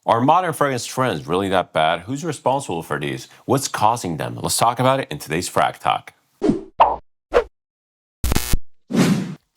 Are modern fragrance trends really that bad? Who's responsible for these? What's causing them? Let's talk about it in today's FragTalk.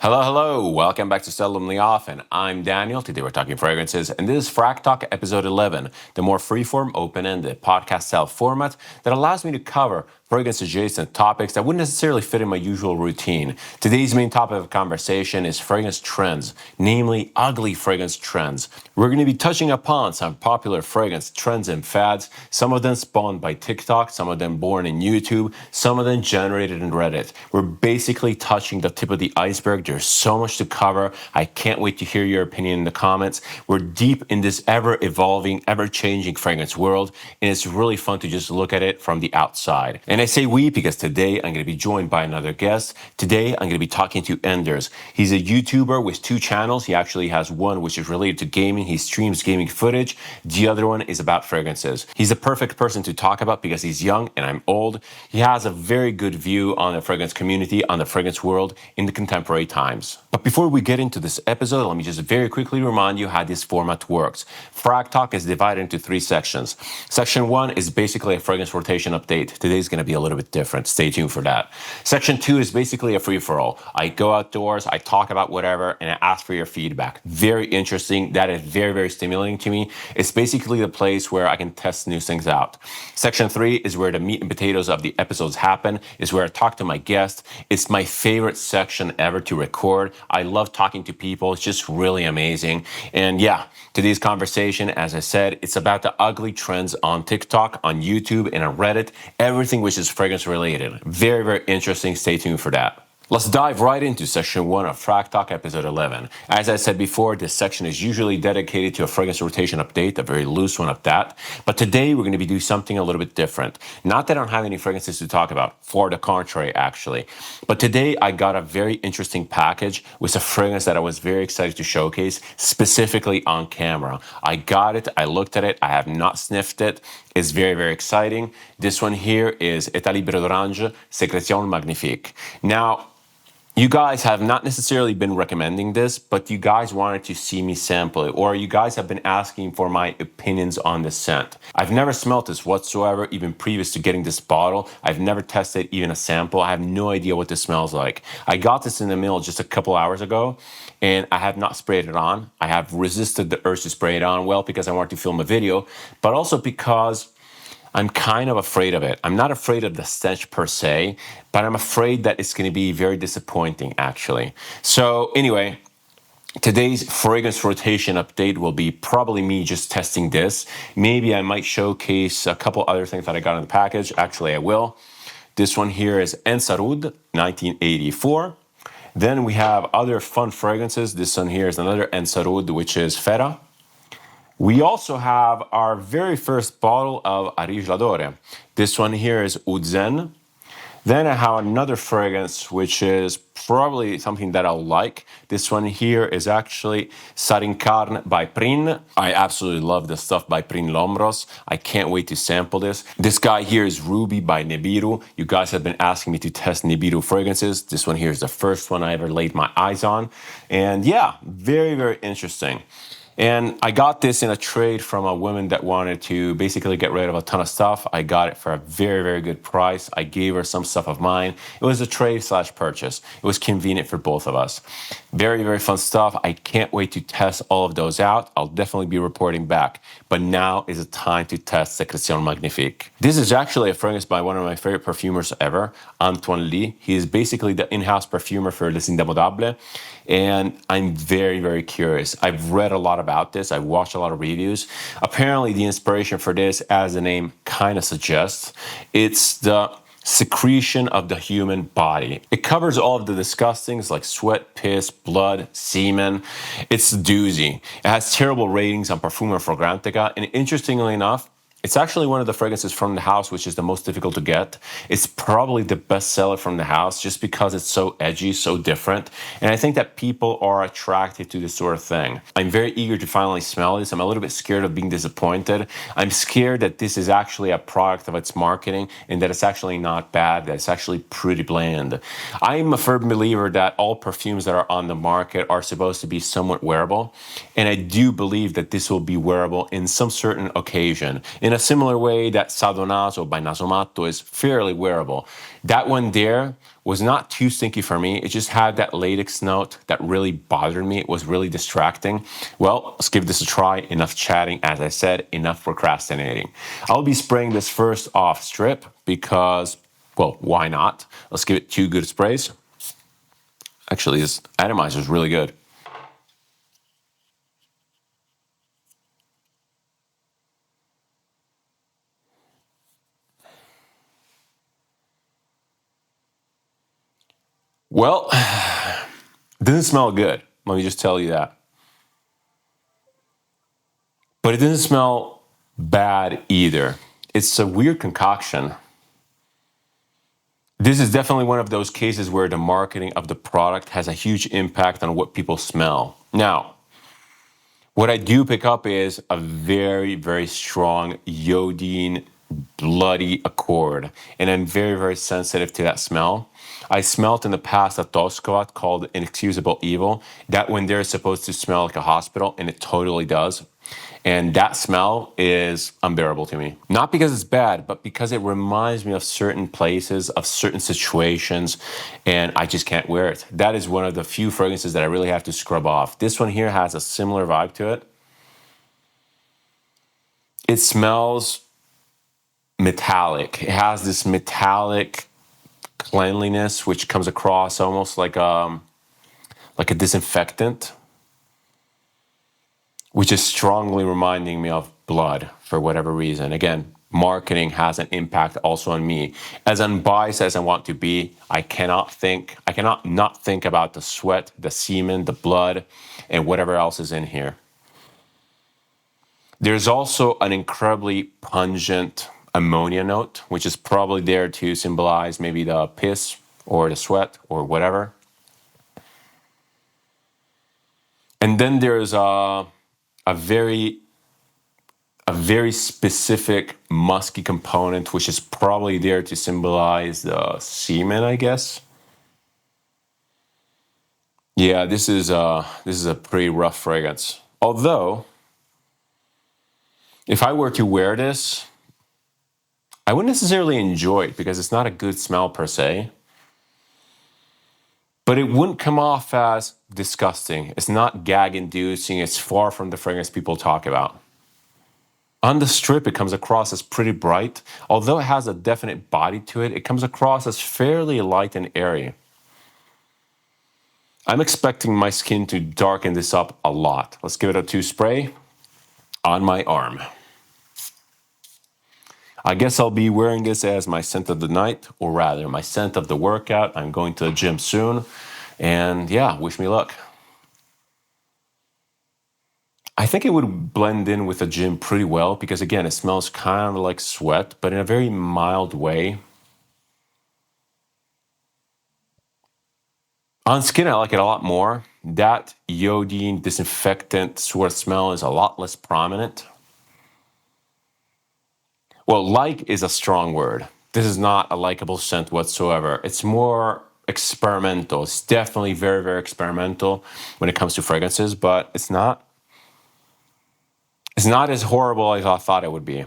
Hello. Welcome back to Seldomly Often. I'm Daniel. Today we're talking fragrances, and this is FragTalk episode 11, the more freeform, open-ended podcast-style format that allows me to cover fragrance-adjacent topics that wouldn't necessarily fit in my usual routine. Today's main topic of conversation is fragrance trends, namely ugly fragrance trends. We're going to be touching upon some popular fragrance trends and fads, some of them spawned by TikTok, some of them born in YouTube, some of them generated in Reddit. We're basically touching the tip of the iceberg. There's so much to cover. I can't wait to hear your opinion in the comments. We're deep in this ever-evolving, ever-changing fragrance world, and it's really fun to just look at it from the outside. And I say we because today I'm going to be joined by another guest. Today I'm going to be talking to Enders. He's a YouTuber with 2 channels. He actually has one which is related to gaming. He streams gaming footage. The other one is about fragrances. He's a perfect person to talk about because he's young and I'm old. He has a very good view on the fragrance community, on the fragrance world in the contemporary times. But before we get into this episode, let me just very quickly remind you how this format works. FragTalk is divided into 3 sections. Section 1 is basically a fragrance rotation update. Today's going to be a little bit different. Stay tuned for that. Section 2 is basically a free-for-all. I go outdoors, I talk about whatever, and I ask for your feedback. Very interesting. That is very stimulating to me. It's basically the place where I can test new things out. Section 3 is where the meat and potatoes of the episodes happen. It's where I talk to my guest. It's my favorite section ever to record. I love talking to people. It's just really amazing. And yeah, today's conversation, as I said, it's about the ugly trends on TikTok, on YouTube, and on Reddit. Everything which is fragrance related. Very interesting. Stay tuned for that. Let's dive right into section 1 of FragTalk episode 11. As I said before, this section is usually dedicated to a fragrance rotation update, a very loose one at that. But today we're going to be doing something a little bit different. Not that I don't have any fragrances to talk about, for the contrary actually. But today I got a very interesting package with a fragrance that I was very excited to showcase, specifically on camera. I got it, I looked at it, I have not sniffed it. It's very exciting. This one here is Etat Libre d'Orange, Sécrétions Magnifiques. Now, you guys have not necessarily been recommending this, but you guys wanted to see me sample it, or you guys have been asking for my opinions on this scent. I've never smelled this whatsoever, even previous to getting this bottle. I've never tested even a sample. I have no idea what this smells like. I got this in the mail just a couple hours ago, and I have not sprayed it on. I have resisted the urge to spray it on, well, because I wanted to film a video, but also because I'm kind of afraid of it. I'm not afraid of the stench per se, but I'm afraid that it's going to be very disappointing, actually. So anyway, today's fragrance rotation update will be probably me just testing this. Maybe I might showcase a couple other things that I got in the package. Actually, I will. This one here is Ensar Oud, 1984. Then we have other fun fragrances. This one here is another Ensar Oud, which is Fera. We also have our very first bottle of Areej Doré. This one here is Zhen. Then I have another fragrance, which is probably something that I'll like. This one here is actually Saringkarn by Prin. I absolutely love the stuff by Prin Lombros. I can't wait to sample this. This guy here is Ruby by Nebiru. You guys have been asking me to test Nebiru fragrances. This one here is the first one I ever laid my eyes on. And yeah, very interesting. And I got this in a trade from a woman that wanted to basically get rid of a ton of stuff. I got it for a very good price. I gave her some stuff of mine. It was a trade/purchase. It was convenient for both of us. Very fun stuff. I can't wait to test all of those out. I'll definitely be reporting back. But now is the time to test Sécrétions Magnifiques. This is actually a fragrance by one of my favorite perfumers ever, Antoine Lee. He is basically the in-house perfumer for Les Indemodables. And I'm very curious. I've read a lot about this. I've watched a lot of reviews. Apparently, the inspiration for this, as the name kind of suggests, it's the secretion of the human body. It covers all of the disgustings like sweat, piss, blood, semen. It's a doozy. It has terrible ratings on Parfuma Fragrantica, and interestingly enough, It's actually one of the fragrances from the house which is the most difficult to get. It's probably the best seller from the house just because it's so edgy, so different. And I think that people are attracted to this sort of thing. I'm very eager to finally smell this. I'm a little bit scared of being disappointed. I'm scared that this is actually a product of its marketing and that it's actually not bad, that it's actually pretty bland. I'm a firm believer that all perfumes that are on the market are supposed to be somewhat wearable. And I do believe that this will be wearable in some certain occasion. In a similar way that Sadonaso by Nasomatto is fairly wearable. That one there was not too stinky for me. It just had that latex note that really bothered me. It was really distracting. Well, let's give this a try. Enough chatting, as I said, enough procrastinating. I'll be spraying this first off strip because, well, why not? Let's give it 2 good sprays. Actually, this atomizer is really good. Well, it doesn't smell good. Let me just tell you that. But it doesn't smell bad either. It's a weird concoction. This is definitely one of those cases where the marketing of the product has a huge impact on what people smell. Now, what I do pick up is a very, very strong iodine, bloody accord. And I'm very, very sensitive to that smell. I smelled in the past a Toscovat called Inexcusable Evil. That one there is supposed to smell like a hospital, and it totally does. And that smell is unbearable to me. Not because it's bad, but because it reminds me of certain places, of certain situations, and I just can't wear it. That is one of the few fragrances that I really have to scrub off. This one here has a similar vibe to it. It smells metallic. It has this metallic cleanliness, which comes across almost like a disinfectant, which is strongly reminding me of blood for whatever reason. Again, marketing has an impact also on me. As unbiased as I want to be, I cannot not think about the sweat, the semen, the blood, and whatever else is in here. There's also an incredibly pungent ammonia note, which is probably there to symbolize maybe the piss or the sweat or whatever. And then there's a very specific musky component, which is probably there to symbolize the semen, I guess. Yeah, this is a pretty rough fragrance. Although, if I were to wear this, I wouldn't necessarily enjoy it because it's not a good smell per se. But it wouldn't come off as disgusting. It's not gag-inducing. It's far from the fragrance people talk about. On the strip, it comes across as pretty bright. Although it has a definite body to it, it comes across as fairly light and airy. I'm expecting my skin to darken this up a lot. Let's give it a 2 spray on my arm. I guess I'll be wearing this as my scent of the night, or rather, my scent of the workout. I'm going to the gym soon, and yeah, wish me luck. I think it would blend in with the gym pretty well because, again, it smells kind of like sweat, but in a very mild way. On skin, I like it a lot more. That iodine disinfectant sort of smell is a lot less prominent. Well, like is a strong word. This is not a likable scent whatsoever. It's more experimental. It's definitely very, very experimental when it comes to fragrances, but it's not as horrible as I thought it would be.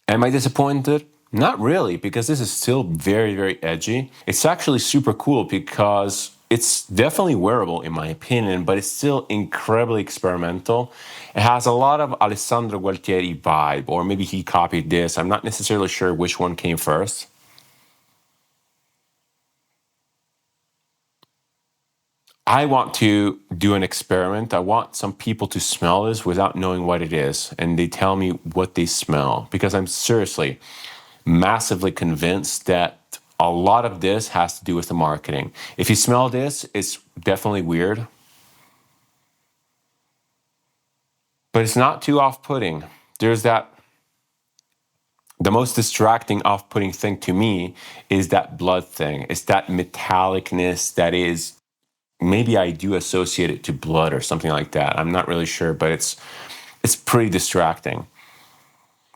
Am I disappointed? Not really, because this is still very, very edgy. It's actually super cool because it's definitely wearable in my opinion, but it's still incredibly experimental. It has a lot of Alessandro Gualtieri vibe, or maybe he copied this. I'm not necessarily sure which one came first. I want to do an experiment. I want some people to smell this without knowing what it is, and they tell me what they smell, because I'm seriously massively convinced that a lot of this has to do with the marketing. If you smell this, it's definitely weird, but it's not too off-putting. There's that The most distracting, off-putting thing to me is that blood thing. It's that metallicness that is, maybe I do associate it to blood or something like that. I'm not really sure, but it's pretty distracting.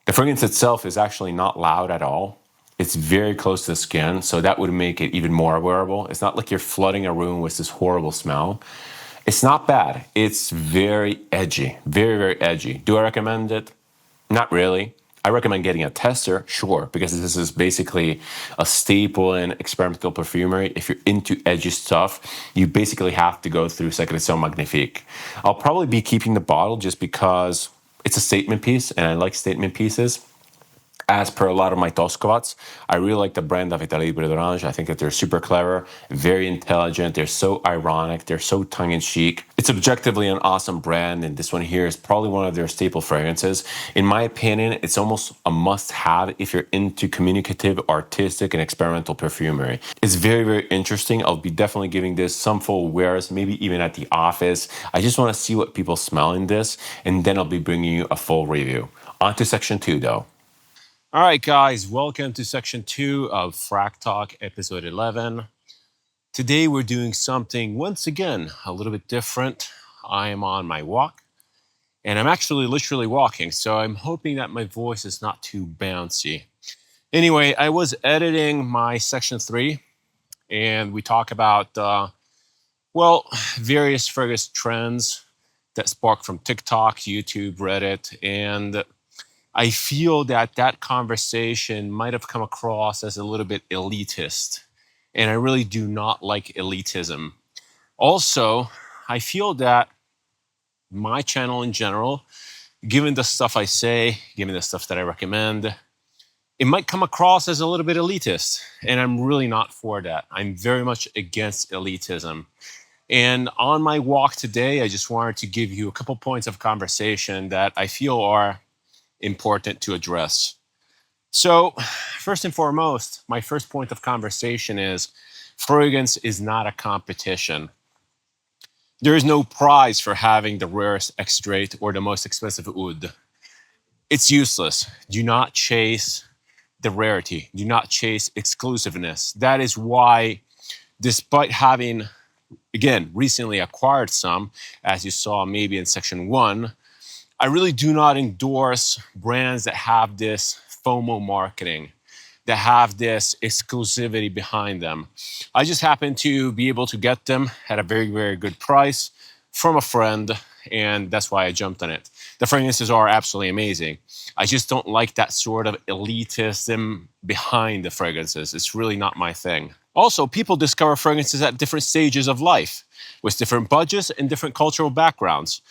The fragrance itself is actually not loud at all. It's very close to the skin, so that would make it even more wearable. It's not like you're flooding a room with this horrible smell. It's not bad. It's very edgy, very, very edgy. Do I recommend it? Not really. I recommend getting a tester, sure, because this is basically a staple in experimental perfumery. If you're into edgy stuff, you basically have to go through Sécrétions Magnifiques. I'll probably be keeping the bottle just because it's a statement piece, and I like statement pieces. As per a lot of my Toskovats, I really like the brand of Etat Libre. I think that they're super clever, very intelligent. They're so ironic. They're so tongue-in-cheek. It's objectively an awesome brand, and this one here is probably one of their staple fragrances. In my opinion, it's almost a must-have if you're into communicative, artistic, and experimental perfumery. It's very, very interesting. I'll be definitely giving this some full wears, maybe even at the office. I just want to see what people smell in this, and then I'll be bringing you a full review. On to section 2, though. All right, guys, welcome to section 2 of FragTalk, episode 11. Today we're doing something, once again, a little bit different. I am on my walk, and I'm actually literally walking, so I'm hoping that my voice is not too bouncy. Anyway, I was editing my section 3, and we talk about, various fragrance trends that spark from TikTok, YouTube, Reddit, and I feel that that conversation might have come across as a little bit elitist, and I really do not like elitism. Also, I feel that my channel in general, given the stuff I say, given the stuff that I recommend, it might come across as a little bit elitist, and I'm really not for that. I'm very much against elitism. And on my walk today, I just wanted to give you a couple points of conversation that I feel are important to address. So, first and foremost, my first point of conversation is fragrance is not a competition. There is no prize for having the rarest extrait or the most expensive oud. It's useless. Do not chase the rarity. Do not chase exclusiveness. That is why, despite having, again, recently acquired some, as you saw maybe in section 1, I really do not endorse brands that have this FOMO marketing, that have this exclusivity behind them. I just happen to be able to get them at a very, very good price from a friend, and that's why I jumped on it. The fragrances are absolutely amazing. I just don't like that sort of elitism behind the fragrances. It's really not my thing. Also, people discover fragrances at different stages of life, with different budgets and different cultural backgrounds.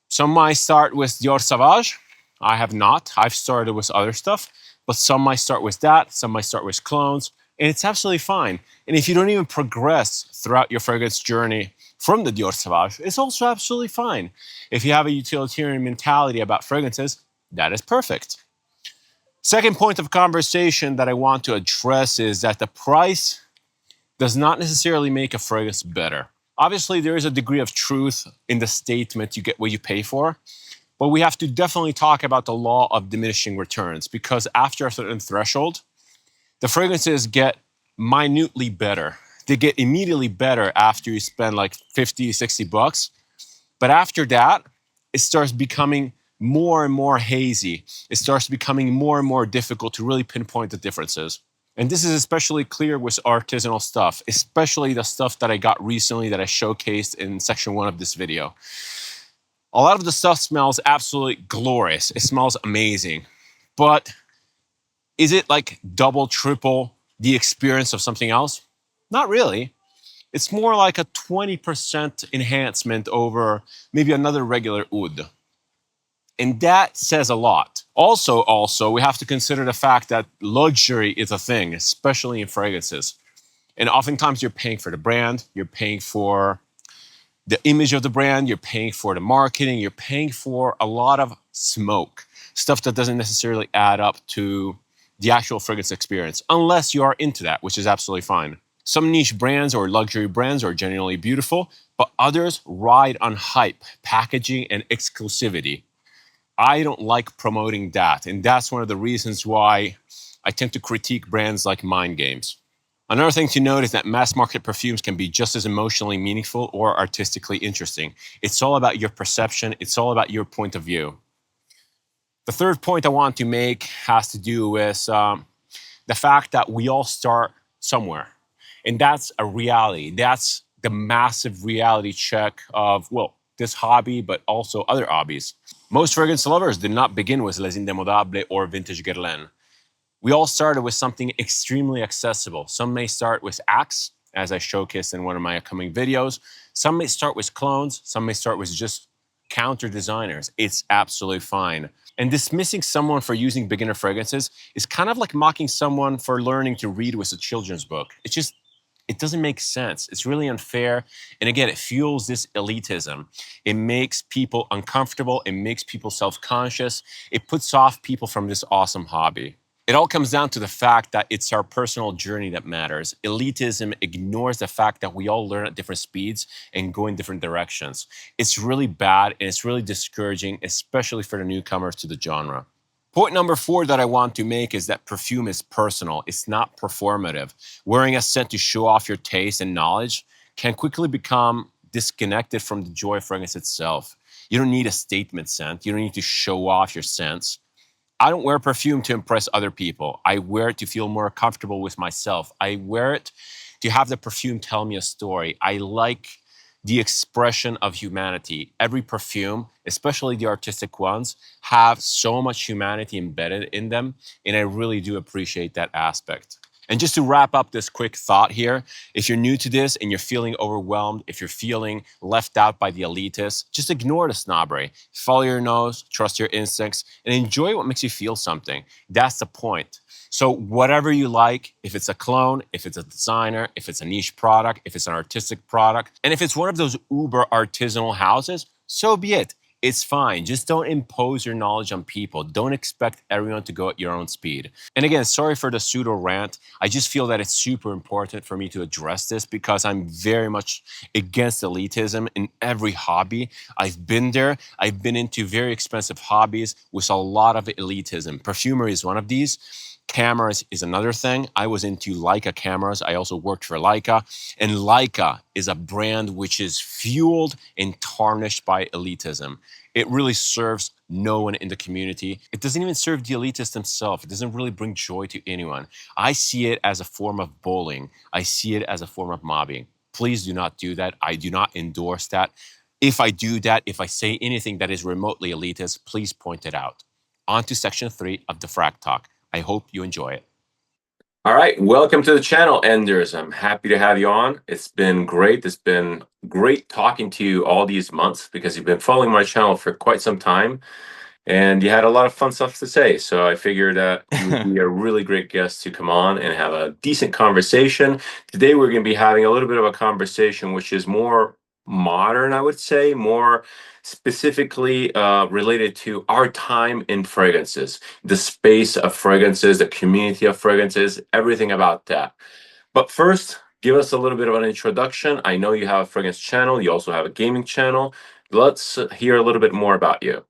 Some might start with Dior Sauvage. I have not. I've started with other stuff. But some might start with that. Some might start with clones. And it's absolutely fine. And if you don't even progress throughout your fragrance journey from the Dior Sauvage, it's also absolutely fine. If you have a utilitarian mentality about fragrances, that is perfect. Second point of conversation that I want to address is that the price does not necessarily make a fragrance better. Obviously, there is a degree of truth in the statement you get what you pay for, but we have to definitely talk about the law of diminishing returns, because after a certain threshold, the fragrances get minutely better. They get immediately better after you spend like 50, 60 bucks. But after that, it starts becoming more and more hazy. It starts becoming more and more difficult to really pinpoint the differences. And this is especially clear with artisanal stuff, especially the stuff that I got recently that I showcased in section 1 of this video. A lot of the stuff smells absolutely glorious. It smells amazing. But is it like double, triple the experience of something else? Not really. It's more like a 20% enhancement over maybe another regular oud. And that says a lot. Also, we have to consider the fact that luxury is a thing, especially in fragrances. And oftentimes you're paying for the brand, you're paying for the image of the brand, you're paying for the marketing, you're paying for a lot of smoke, stuff that doesn't necessarily add up to the actual fragrance experience, unless you are into that, which is absolutely fine. Some niche brands or luxury brands are genuinely beautiful, but others ride on hype, packaging, and exclusivity. I don't like promoting that. And that's one of the reasons why I tend to critique brands like Mind Games. Another thing to note is that mass market perfumes can be just as emotionally meaningful or artistically interesting. It's all about your perception. It's all about your point of view. The third point I want to make has to do with the fact that we all start somewhere. And that's a reality. That's the massive reality check of, well, this hobby, but also other hobbies. Most fragrance lovers did not begin with Les Indemodables or Vintage Guerlain. We all started with something extremely accessible. Some may start with Axe, as I showcased in one of my upcoming videos. Some may start with clones. Some may start with just counter designers. It's absolutely fine. And dismissing someone for using beginner fragrances is kind of like mocking someone for learning to read with a children's book. It doesn't make sense. It's really unfair. And again, it fuels this elitism. It makes people uncomfortable. It makes people self-conscious. It puts off people from this awesome hobby. It all comes down to the fact that it's our personal journey that matters. Elitism ignores the fact that we all learn at different speeds and go in different directions. It's really bad and it's really discouraging, especially for the newcomers to the genre. Point number 4 that I want to make is that perfume is personal. It's not performative. Wearing a scent to show off your taste and knowledge can quickly become disconnected from the joy of fragrance itself. You don't need a statement scent. You don't need to show off your scents. I don't wear perfume to impress other people. I wear it to feel more comfortable with myself. I wear it to have the perfume tell me a story. I like the expression of humanity. Every perfume, especially the artistic ones, have so much humanity embedded in them, and I really do appreciate that aspect. And just to wrap up this quick thought here, if you're new to this and you're feeling overwhelmed, if you're feeling left out by the elitists, just ignore the snobbery. Follow your nose, trust your instincts, and enjoy what makes you feel something. That's the point. So whatever you like, if it's a clone, if it's a designer, if it's a niche product, if it's an artistic product, and if it's one of those uber artisanal houses, so be it. It's fine. Just don't impose your knowledge on people. Don't expect everyone to go at your own speed. And again, sorry for the pseudo rant. I just feel that it's super important for me to address this because I'm very much against elitism in every hobby. I've been there. I've been into very expensive hobbies with a lot of elitism. Perfumery is one of these. Cameras is another thing. I was into Leica cameras. I also worked for Leica. And Leica is a brand which is fueled and tarnished by elitism. It really serves no one in the community. It doesn't even serve the elitist himself. It doesn't really bring joy to anyone. I see it as a form of bullying. I see it as a form of mobbing. Please do not do that. I do not endorse that. If I do that, if I say anything that is remotely elitist, please point it out. On to section 3 of the FragTalk. I hope you enjoy it. All right, welcome to the channel, Enders. I'm happy to have you on. It's been great. It's been great talking to you all these months because you've been following my channel for quite some time and you had a lot of fun stuff to say. So I figured you would be a really great guest to come on and have a decent conversation. Today, we're going to be having a little bit of a conversation which is more modern, I would say, more specifically related to our time in fragrances, the space of fragrances, the community of fragrances, everything about that. But first, give us a little bit of an introduction. I know you have a fragrance channel. You also have a gaming channel. Let's hear a little bit more about you.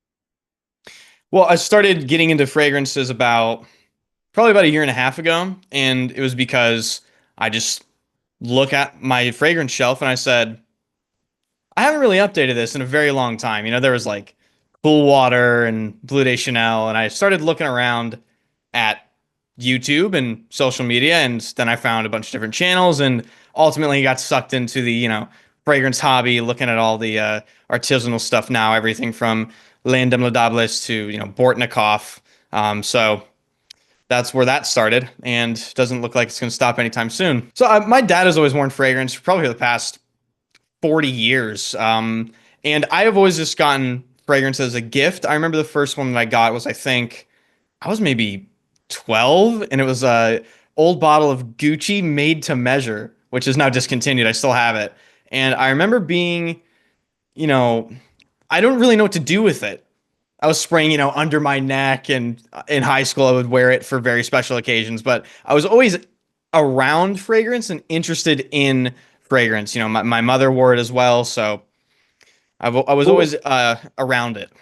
Well, I started getting into fragrances probably about a year and a half ago, and it was because I just look at my fragrance shelf and I said, I haven't really updated this in a very long time. There was like Cool Water and Bleu de Chanel, and I started looking around at YouTube and social media, and then I found a bunch of different channels, and ultimately got sucked into the fragrance hobby, looking at all the artisanal stuff now, everything from Les Indemodables to Bortnikov. So that's where that started, and doesn't look like it's going to stop anytime soon. So my dad has always worn fragrance, probably for the past 40 years. And I have always just gotten fragrance as a gift. I remember the first one that I got was, I think, I was maybe 12, and it was a old bottle of Gucci made to measure, which is now discontinued. I still have it. And I remember being, you know, I don't really know what to do with it. I was spraying, under my neck, and in high school I would wear it for very special occasions, but I was always around fragrance and interested in fragrance. My mother wore it as well, so I was Cool. always around it.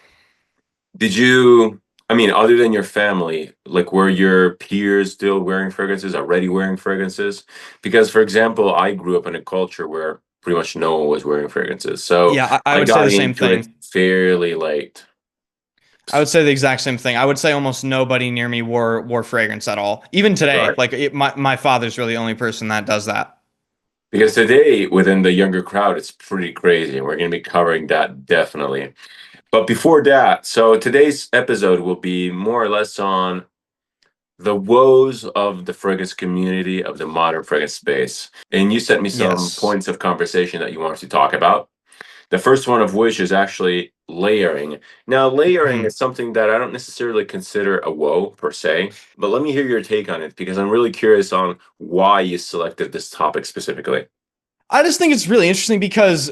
Did you, I mean, other than your family, like were your peers still wearing fragrances, already wearing fragrances? Because, for example, I grew up in a culture where pretty much no one was wearing fragrances. So Yeah, I I would say got the same into it thing. fairly late. I would say the exact same thing. I would say almost nobody near me wore fragrance at all. Even today, Right. like my father's really the only person that does that. Because today, within the younger crowd, it's pretty crazy. And we're going to be covering that definitely. But before that, so today's episode will be more or less on the woes of the fragrance community of the modern fragrance space. And you sent me some Yes. points of conversation that you wanted to talk about. The first one of which is actually layering. Now, layering Mhm. is something that I don't necessarily consider a woe per se, but let me hear your take on it because I'm really curious on why you selected this topic specifically. I just think it's really interesting because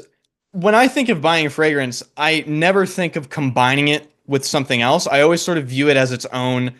when I think of buying a fragrance, I never think of combining it with something else. I always sort of view it as its own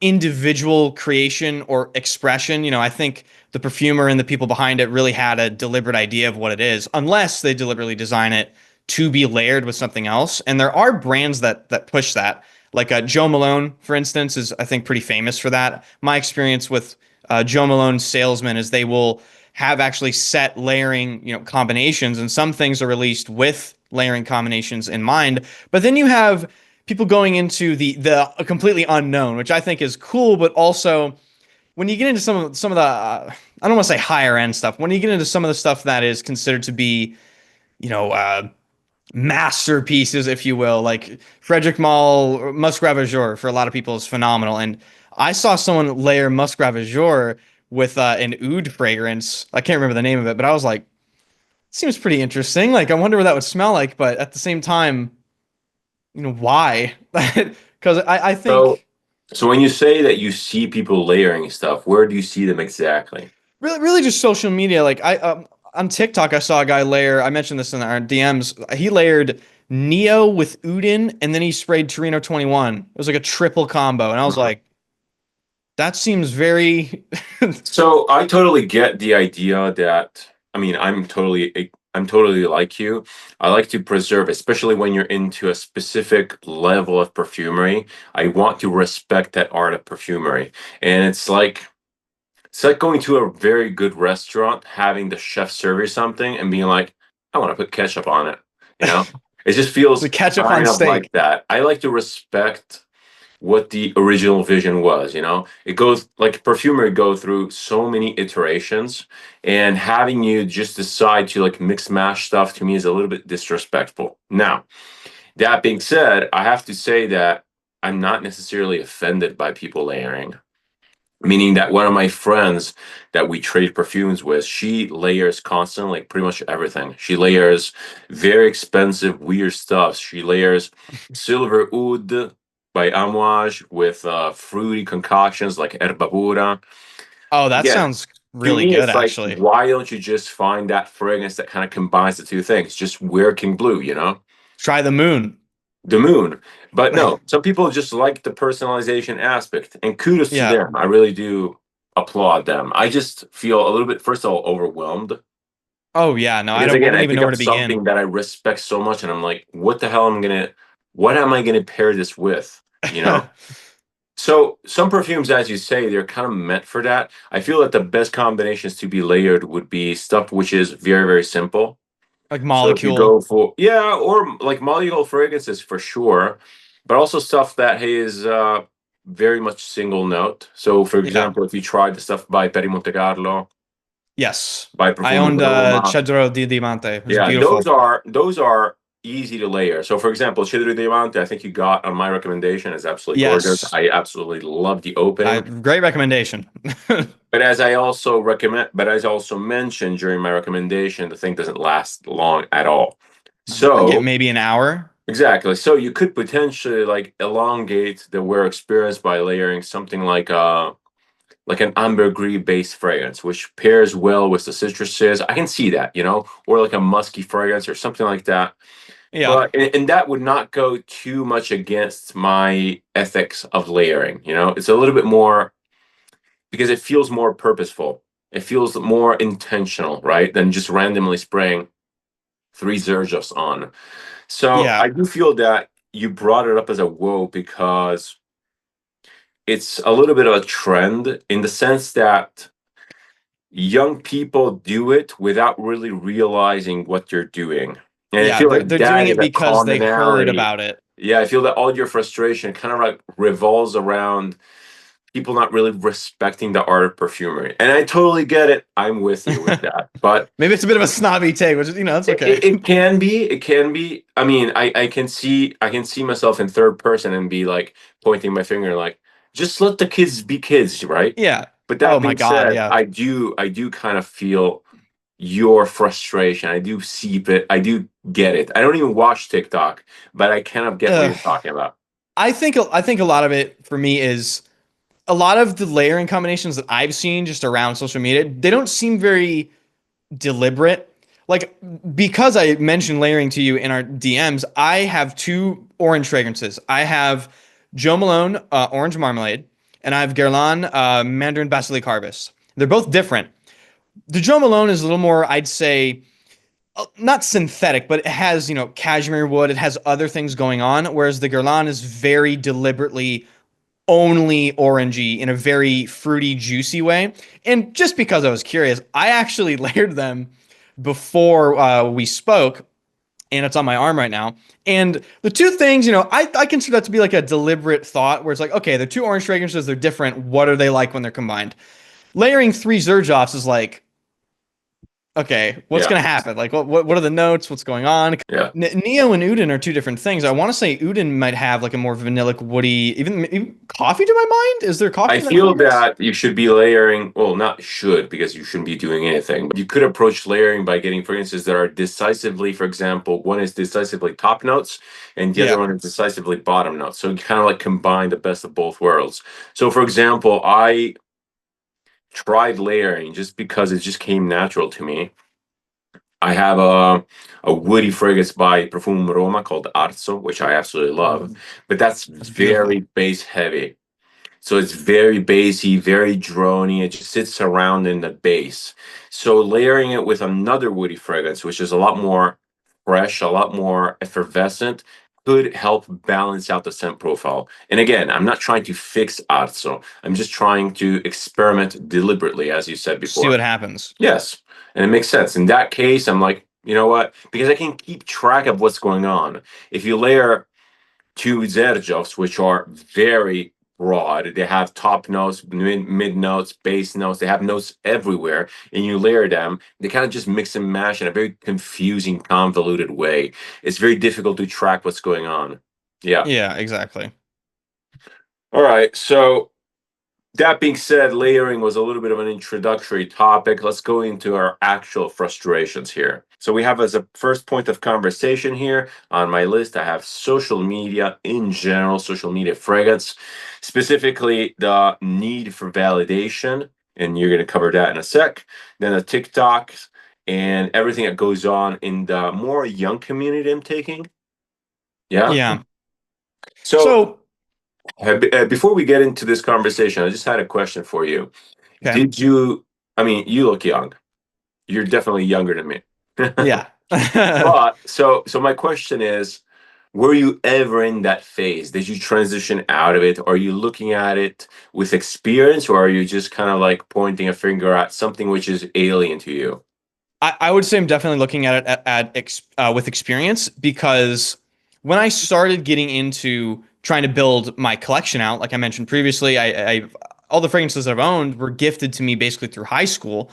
individual creation or expression. I think the perfumer and the people behind it really had a deliberate idea of what it is, unless they deliberately design it to be layered with something else. And there are brands that push that. Like Joe Malone, for instance, is I think pretty famous for that. My experience with Joe Malone's salesmen is they will have actually set layering, combinations, and some things are released with layering combinations in mind. But then you have people going into the completely unknown, which I think is cool, but also when you get into some of the I don't want to say higher end stuff. When you get into some of the stuff that is considered to be, you know, uh, masterpieces, if you will, like Frederic Malle Musk Ravageur for a lot of people is phenomenal. And I saw someone layer Musk Ravageur with an oud fragrance. I can't remember the name of it, but I was like, seems pretty interesting. Like, I wonder what that would smell like. But at the same time, why? Because I So, think so when you say that you see people layering stuff, where do you see them exactly? really just social media. Like on TikTok, I saw a guy layer. I mentioned this in our DMs. He layered Neo with Udin, and then he sprayed Torino 21. It was like a triple combo, and I was Mhm. like, that seems very. So I totally get the idea that, I mean, I'm totally like you. I like to preserve, especially when you're into a specific level of perfumery. I want to respect that art of perfumery. And it's like going to a very good restaurant, having the chef serve you something and being like, I want to put ketchup on it. You know? It just The feels ketchup kind on of like steak. that. I like to respect what the original vision was. It goes like perfumery go through so many iterations, and having you just decide to like mix mash stuff to me is a little bit disrespectful. Now, that being said, I have to say that I'm not necessarily offended by people layering. Meaning that one of my friends that we trade perfumes with, she layers constantly, like pretty much everything. She layers very expensive, weird stuff. She layers Silver Oud by Amouage with fruity concoctions like Herbavura. Oh, that Again, sounds to really me, good, it's like, actually. why don't you just find that fragrance that kind of combines the two things? Just wear King Blue, Try the moon. the moon. But no, some people just like the personalization aspect, and kudos to Yeah. them. I really do applaud them. I just feel a little bit, first of all, overwhelmed Oh, yeah. No, I because don't. again, Wouldn't I even pick know where up to begin. something that I respect so much, and I'm like, what am I gonna pair this with? You know. So some perfumes, as you say, they're kind of meant for that. I feel that the best combinations to be layered would be stuff which is very, very simple. Like So if you molecule. go for, yeah, or like molecular fragrances for sure, but also stuff that is very much single note. So for Yeah. example, if you tried the stuff by Peri Montecarlo, Yes. by I Profumo owned d'Aroma, Cedro di Diamante. It was yeah, those beautiful. are those are easy to layer. So for example, Cidre Diamante, I think you got on my recommendation is absolutely gorgeous. Yes. I absolutely love the opening. Great recommendation. But as I also mentioned during my recommendation, the thing doesn't last long at all. I get So maybe an hour. exactly. So you could potentially like elongate the wear experience by layering something like an ambergris based fragrance, which pairs well with the citruses. I can see that, or like a musky fragrance or something like that. Yeah. But that would not go too much against my ethics of layering. It's a little bit more because it feels more purposeful. It feels more intentional, right? Than just randomly spraying three Zerjos on. So Yeah. I do feel that you brought it up as a woe because it's a little bit of a trend in the sense that young people do it without really realizing what you're doing. And I Yeah, feel they're like doing that it is a because they heard commonality. about it. Yeah, I feel that all your frustration kind of like revolves around people not really respecting the art of perfumery. And I totally get it. I'm with you with that. But Maybe it's a bit of a snobby take, which is, that's okay. it can be. It can be. I mean, I can see myself in third person and be like pointing my finger like, just let the kids be kids, right? Yeah. But Oh that my being God. said, Yeah. I do kind of feel your frustration. I do see it. I do get it. I don't even watch TikTok, but I kind of get what Ugh. you're talking about. I think a lot of it for me is a lot of the layering combinations that I've seen just around social media. They don't seem very deliberate. Like, because I mentioned layering to you in our DMs, I have two orange fragrances. I have Joe Malone Orange Marmalade, and I have Guerlain Mandarin Basilic Harvest. They're both different. The Joe Malone is a little more, I'd say, not synthetic, but it has, cashmere wood. It has other things going on, whereas the Guerlain is very deliberately only orangey in a very fruity, juicy way. And just because I was curious, I actually layered them before we spoke, and it's on my arm right now. And the two things, I consider that to be like a deliberate thought where it's like, okay, the two orange fragrances, they're different. What are they like when they're combined? Layering three Zerjoffs is like, okay, what's Yeah, gonna happen? Like, what are the notes? What's going on? yeah. Neo and Udon are two different things. I want to say Udon might have like a more vanillic, woody, even coffee to my mind. Is there coffee I in that feel fragrance? that you should be layering, well, not should, because you shouldn't be doing anything, but you could approach layering by getting fragrances that are decisively, for example, one is decisively top notes and the other Yeah, one is decisively bottom notes. So you kind of like combine the best of both worlds. So, for example, I tried layering just because it just came natural to me. I have a woody fragrance by Parfum Roma called Arzo, which I absolutely love, mm, but that's that's beautiful. very base heavy. So it's very bassy, very drony. It just sits around in the bass. So layering it with another woody fragrance, which is a lot more fresh, a lot more effervescent, could help balance out the scent profile. And again, I'm not trying to fix Arzo. I'm just trying to experiment deliberately, as you said See before. what happens. Yes, and it makes sense. In that case, I'm like, you know what? Because I can keep track of what's going on. If you layer two Zerjovs, which are very broad. They have top notes, mid notes, base notes. They have notes everywhere, and you layer them. They kind of just mix and mash in a very confusing, convoluted way. It's very difficult to track what's going on. Yeah. Yeah, exactly. All right. So that being said, layering was a little bit of an introductory topic. Let's go into our actual frustrations here. So we have as a first point of conversation here on my list, I have social media in general, social media fragrance, specifically the need for validation. And you're going to cover that in a sec. Then the TikToks and everything that goes on in the more young community I'm taking. Yeah. Yeah. So So, before we get into this conversation, I just had a question for you. okay. Did you, I mean, you look young. You're definitely younger than me. Yeah. But so my question is, were you ever in that phase? Did you transition out of it? Are you looking at it with experience, or are you just kind of like pointing a finger at something which is alien to you? I would say I'm definitely looking at it with experience, because when I started getting into trying to build my collection out, like I mentioned previously, I all the fragrances I've owned were gifted to me basically through high school,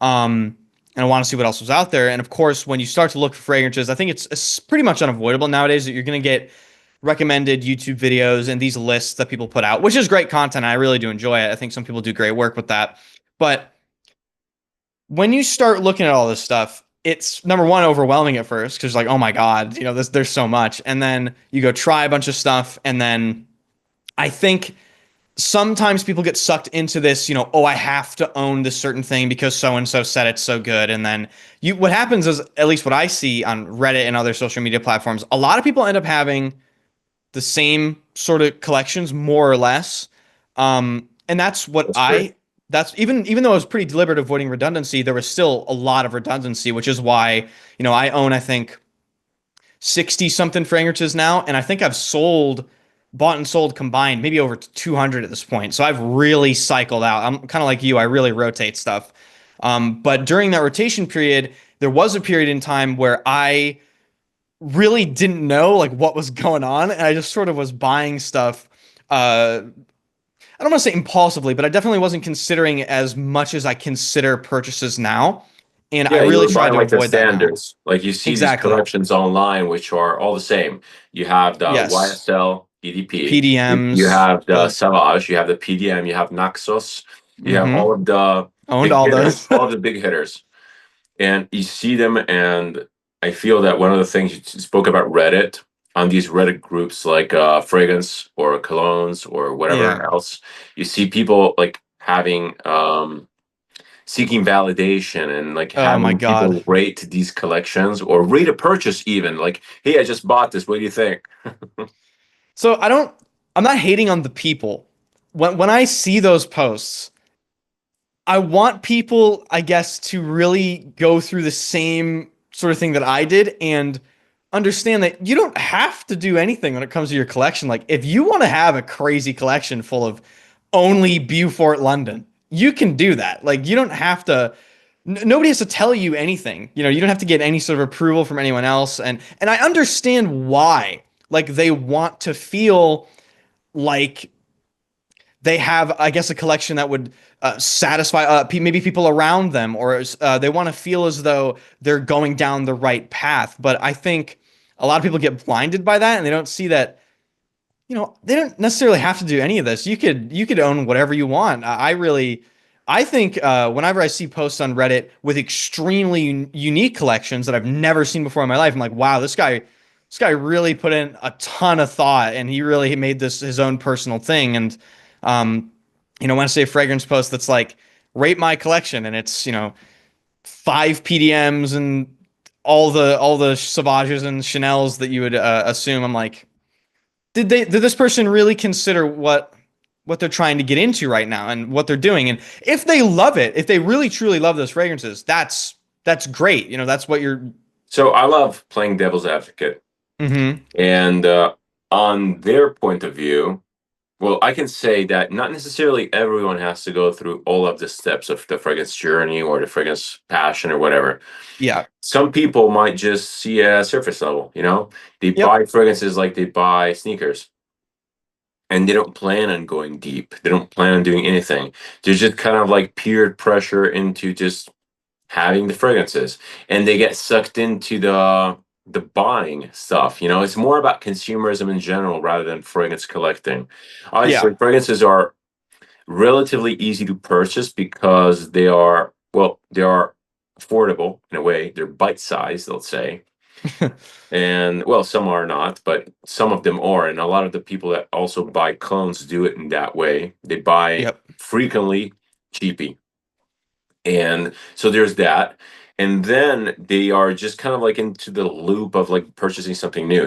and I want to see what else was out there. And of course, when you start to look for fragrances, I think it's pretty much unavoidable nowadays that you're going to get recommended YouTube videos and these lists that people put out, which is great content. I really do enjoy it. I think some people do great work with that, but when you start looking at all this stuff, it's number one overwhelming at first because like, oh my god, there's so much, and then you go try a bunch of stuff, and then I think sometimes people get sucked into this, oh, I have to own this certain thing because so and so said it's so good, and then what happens is, at least what I see on Reddit and other social media platforms, a lot of people end up having the same sort of collections more or less, and that's what That's true. I that's even though I was pretty deliberate avoiding redundancy, there was still a lot of redundancy, which is why I own, I think, 60 something fragrances now. And I think I've bought and sold combined, maybe over 200 at this point. So I've really cycled out. I'm kind of like you. I really rotate stuff. But during that rotation period, there was a period in time where I really didn't know like what was going on. And I just sort of was buying stuff. I don't want to say impulsively, but I definitely wasn't considering it as much as I consider purchases now. And I Yeah, you really were try buying to like the avoid that now. standards. Like you see these Exactly. collections online, which are all the same. You have the Yes. YSL EDP, you PDMs, have the the Savage, you have the PDM, you have Naxos, you have mm-hmm. all of the Owned big all hitters, those. all of the big hitters. And you see them, and I feel that one of the things you spoke about Reddit, on these Reddit groups like fragrance or colognes or Yeah. whatever else, you see people like having seeking validation and like Oh my having God. people rate these collections or rate a purchase even like, hey, I just bought this, what do you think? So I'm not hating on the people. When I see those posts, I want people, I guess, to really go through the same sort of thing that I did and understand that you don't have to do anything when it comes to your collection. Like, if you want to have a crazy collection full of only Beaufort London, you can do that. Like, you don't have to. Nobody has to tell you anything. You don't have to get any sort of approval from anyone else. And I understand why. Like, they want to feel like they have, I guess, a collection that would satisfy maybe people around them, or they want to feel as though they're going down the right path. But I think a lot of people get blinded by that, and they don't see that. They don't necessarily have to do any of this. You could own whatever you want. I think whenever I see posts on Reddit with extremely unique collections that I've never seen before in my life, I'm like, wow, this guy really put in a ton of thought, and he really made this his own personal thing. And um, when I say a fragrance post that's like, rate my collection, and it's 5 PDMs and all the Sauvages and Chanels that you would assume, I'm like, did this person really consider what they're trying to get into right now and what they're doing? And if they love it, if they really truly love those fragrances, that's great. That's what you're. So I love playing devil's advocate, Mm-hmm. and on their point of view, well, I can say that not necessarily everyone has to go through all of the steps of the fragrance journey or the fragrance passion or whatever. Yeah. Some people might just see it at surface level, they Yep. buy fragrances like they buy sneakers, and they don't plan on going deep. They don't plan on doing anything. They're just kind of like peer pressure into just having the fragrances, and they get sucked into the buying stuff. It's more about consumerism in general rather than fragrance collecting. Yeah. Obviously, fragrances are relatively easy to purchase because they are affordable in a way. They're bite-sized, let's say. And well, some are not, but some of them are. And a lot of the people that also buy clones do it in that way. They buy Yep. frequently cheapy. And so there's that. And then they are just kind of like into the loop of like purchasing something new,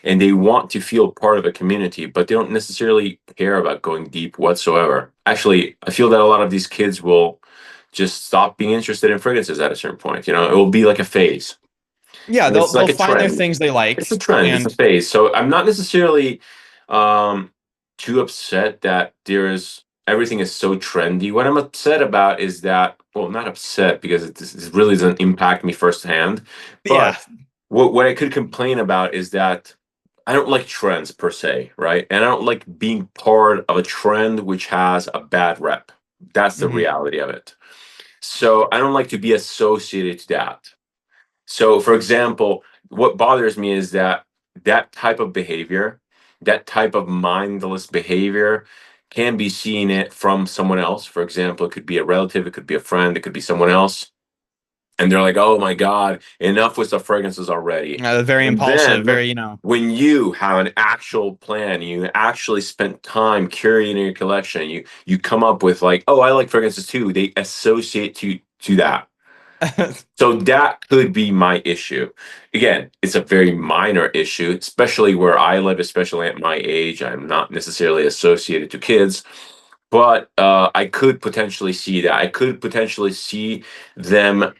and they want to feel part of a community, but they don't necessarily care about going deep whatsoever. Actually, I feel that a lot of these kids will just stop being interested in fragrances at a certain point. It will be like a phase. Yeah. It's They'll like a find their trend. things they It's a like, trend. It's a and phase. So I'm not necessarily um, too upset that everything is so trendy. What I'm upset about is that, well, not upset because it really doesn't impact me firsthand, yeah. but what I could complain about is that I don't like trends per se, right? And I don't like being part of a trend which has a bad rep. That's the Hmm. reality of it. So I don't like to be associated to that. So, for example, what bothers me is that type of behavior, that type of mindless behavior can be seen it from someone else. For example, it could be a relative, it could be a friend, it could be someone else. And they're like, oh my God, enough with the fragrances already. Very And impulsive. then Very. when you have an actual plan, you actually spent time curating your collection, you come up with like, oh, I like fragrances too. They associate to that. So that could be my issue. Again, it's a very minor issue, especially where I live, especially at my age. I'm not necessarily associated to kids, but I could potentially see that. I could potentially see them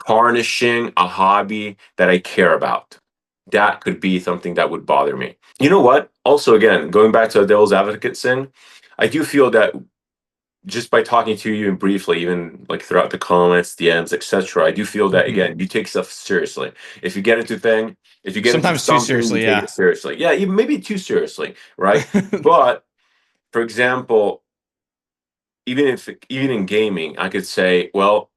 tarnishing a hobby that I care about. that could be something that would bother me. You know what? Also, again, going back to the devil's advocate thing, I do feel that just by talking to you and briefly, even like throughout the comments, DMs, etc., I do feel that Mhm. again, you take stuff seriously. If you get into thing, if you get into Sometimes too something, you seriously, take yeah. it seriously. Yeah, even maybe too seriously, right? But for example, even in gaming, I could say, well,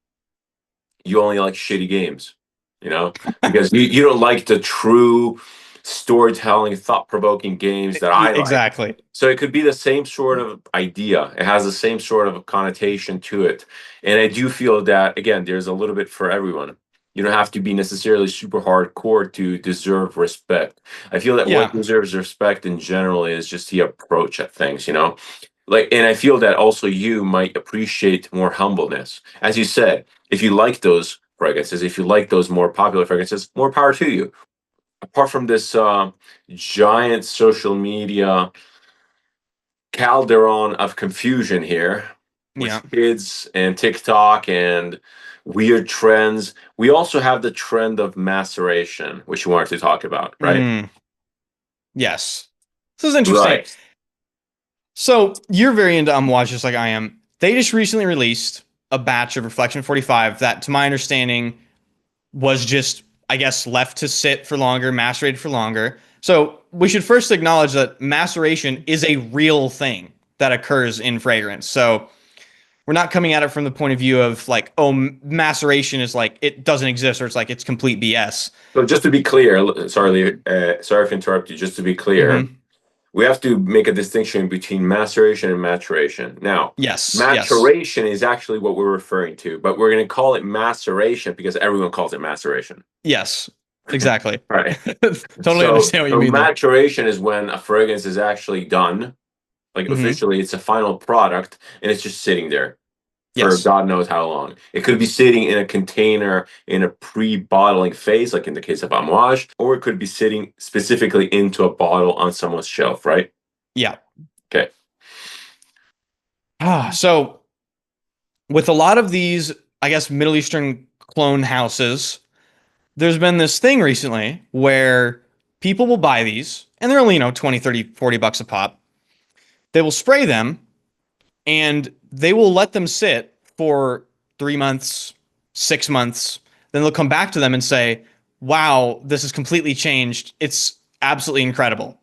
you only like shitty games, you know, because you don't like the true storytelling, thought-provoking games that I like. Exactly. So it could be the same sort of idea. It has the same sort of connotation to it. And I do feel that, again, there's a little bit for everyone. You don't have to be necessarily super hardcore to deserve respect. I feel that what Yeah. deserves respect in general is just the approach at things, you know? Like, and I feel that also you might appreciate more humbleness. As you said, if you like those fragrances, if you like those more popular fragrances, more power to you. Apart from this giant social media calderon of confusion here Yeah. with kids and TikTok and weird trends, we also have the trend of maceration, which you wanted to talk about, right? Mm, yes. This is interesting. Right. So you're very into Amouage just like I am. They just recently released a batch of Reflection 45 that, to my understanding, was just, I guess, left to sit for longer, macerated for longer. So we should first acknowledge that maceration is a real thing that occurs in fragrance. So we're not coming at it from the point of view of like, oh, maceration is like it doesn't exist or it's like it's complete BS. So just to be clear, sorry to interrupt you. Just to be clear, Mm-hmm. we have to make a distinction between maceration and maturation. Now, Yes, yes, maturation is actually what we're referring to, but we're going to call it maceration because everyone calls it maceration. yes, exactly. Right. Totally understand what you So mean there. maturation is when a fragrance is actually done, like Mm-hmm. officially, it's a final product, and it's just sitting there for Yes. God knows how long. It could be sitting in a container in a pre-bottling phase, like in the case of Amouage, or it could be sitting specifically into a bottle on someone's shelf, right? Yeah. Okay. So with a lot of these, I guess, Middle Eastern clone houses, there's been this thing recently where people will buy these and they're only, 20, 30, 40 bucks a pop. They will spray them and they will let them sit for 3 months, 6 months. Then they'll come back to them and say, wow, this has completely changed. It's absolutely incredible.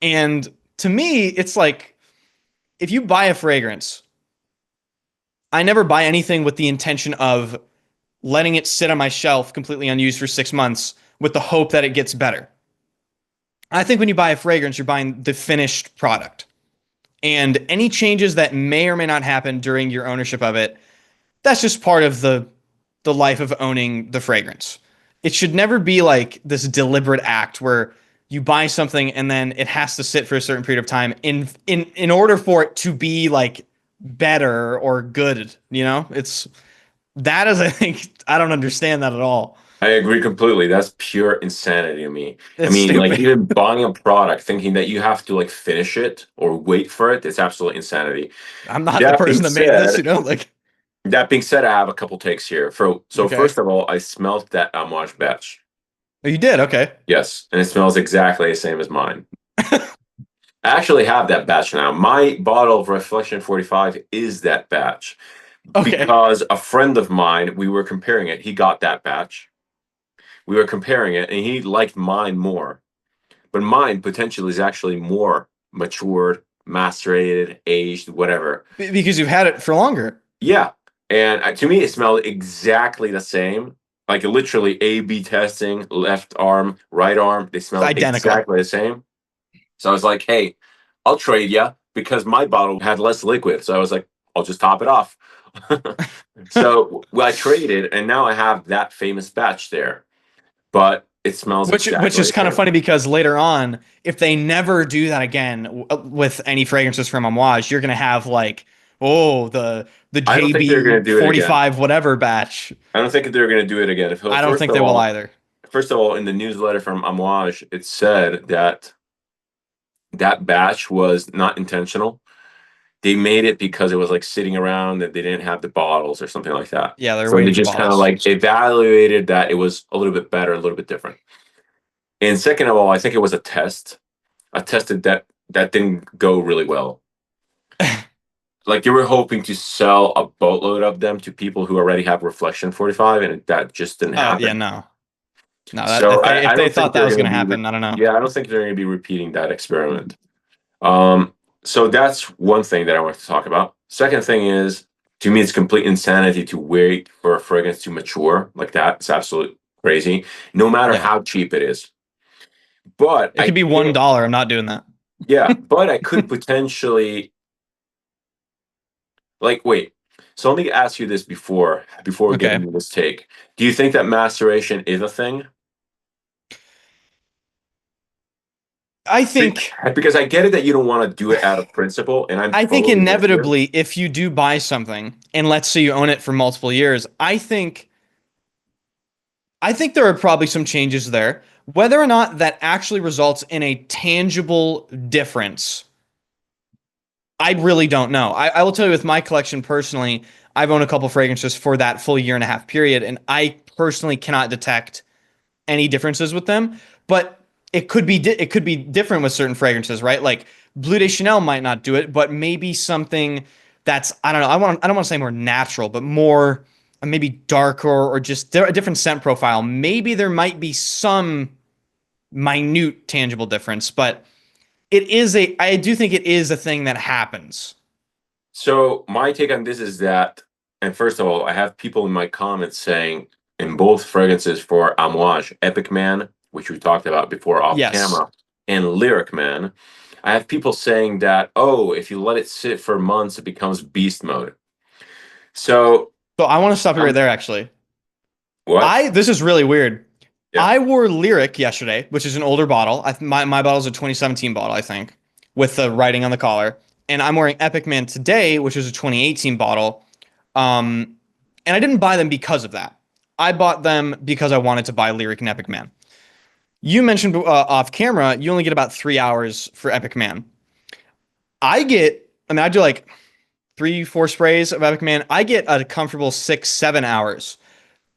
And to me, it's like if you buy a fragrance, I never buy anything with the intention of letting it sit on my shelf completely unused for 6 months with the hope that it gets better. I think when you buy a fragrance, you're buying the finished product. And any changes that may or may not happen during your ownership of it, that's just part of the life of owning the fragrance. It should never be like this deliberate act where you buy something and then it has to sit for a certain period of time in order for it to be like better or good, It's that is I think I don't understand that at all. I agree completely. That's pure insanity to me. I It's mean, like stupid. even buying a product thinking that you have to like finish it or wait for it, it's absolutely insanity. I'm not the That being person that made this, said, like that being said, I have a couple takes here. So okay. first of all, I smelled that Amouage batch. Oh, you did, okay. Yes, and it smells exactly the same as mine. I actually have that batch now. My bottle of Reflection 45 is that batch Okay. because a friend of mine, we were comparing it. He got that batch. We were comparing it, and he liked mine more. But mine potentially is actually more matured, macerated, aged, whatever. Because you've had it for longer. Yeah. And to me, it smelled exactly the same. Like literally A/B testing, left arm, right arm, they It's smelled identical. exactly the same. So I was like, hey, I'll trade you because my bottle had less liquid. So I was like, I'll just top it off. So well, I traded, and now I have that famous batch there, but it smells Which exactly is the kind of same. funny because later on, if they never do that again with any fragrances from Amouage, you're gonna have like, oh, the I don't think they're JB going to do it again. 45 whatever batch. I don't think they're going to do it again. I don't First think of they will all, either. in the newsletter from Amouage, it said that that batch was not intentional. They made it because it was like sitting around that they didn't have the bottles or something like that. Yeah, they're So they waiting for just kind of bottles. like evaluated that it was a little bit better, a little bit different. And second of all, I think it was a test that didn't go really well. Like you were hoping to sell a boatload of them to people who already have Reflection 45, and that just didn't Oh yeah, happen. no, no. That So if I they don't thought think that they're was going gonna to be, happen, I don't know. yeah, I don't think they're going to be repeating that experiment. So that's one thing that I want to talk about. Second thing is, to me, it's complete insanity to wait for a fragrance to mature like that. It's absolutely crazy, no matter Yeah, how cheap it is. But it I could be one can't, dollar. I'm not doing that. yeah, but I could potentially like wait. So let me ask you this before we get Okay. into this take. Do you think that maceration is a thing? I Be- think Because I get it that you don't want to do it out of principle, and I'm I think totally with you. inevitably, if you do buy something, and let's say you own it for multiple years, I think there are probably some changes there. Whether or not that actually results in a tangible difference, I really don't know. I will tell you with my collection personally, I've owned a couple fragrances for that full year and a half period, and I personally cannot detect any differences with them. But it could be different with certain fragrances, right? Like Bleu de Chanel might not do it, but maybe something that's I don't know. I don't want to say more natural, but more maybe darker or just a different scent profile. Maybe there might be some minute tangible difference, but I do think it is a thing that happens. So my take on this is that, and first of all, I have people in my comments saying in both fragrances for Amouage, Epic Man, which we talked about before off Yes. camera, and Lyric Man, I have people saying that, oh, if you let it sit for months, it becomes beast mode. So So I want to stop you right I'm there actually. what? I This is really weird. Yeah. I wore Lyric yesterday, which is an older bottle. My bottle is a 2017 bottle, I think, with the writing on the collar. And I'm wearing Epic Man today, which is a 2018 bottle. Um, and I didn't buy them because of that. I bought them because I wanted to buy Lyric and Epic Man. You mentioned off camera, you only get about 3 hours for Epic Man. I do like 3, 4 sprays of Epic Man. I get a comfortable 6, 7 hours.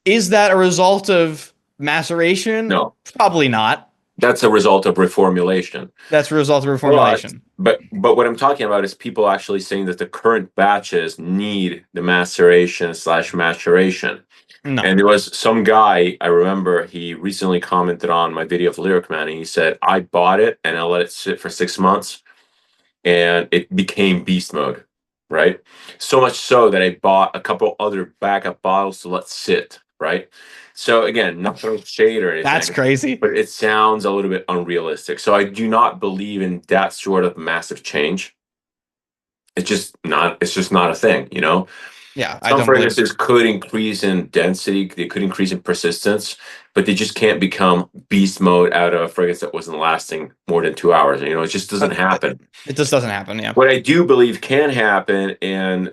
Is that a result of maceration? No, Probably not. that's a result of reformulation. That's a result of But reformulation. but what I'm talking about is people actually saying that the current batches need the maceration slash maturation. No. And there was some guy, I remember he recently commented on my video of Lyric Man, and he said, I bought it and I let it sit for 6 months and it became beast mode, right? So much so that I bought a couple other backup bottles to let sit, right? So again, not throwing shade or That's anything, crazy. but it sounds a little bit unrealistic. So I do not believe in that sort of massive change. It's just not a thing, you know? Yeah, I Some don't believe. fragrances could increase in density, they could increase in persistence, but they just can't become beast mode out of a fragrance that wasn't lasting more than 2 hours. You know, it just doesn't It happen. just doesn't happen. Yeah. What I do believe can happen, and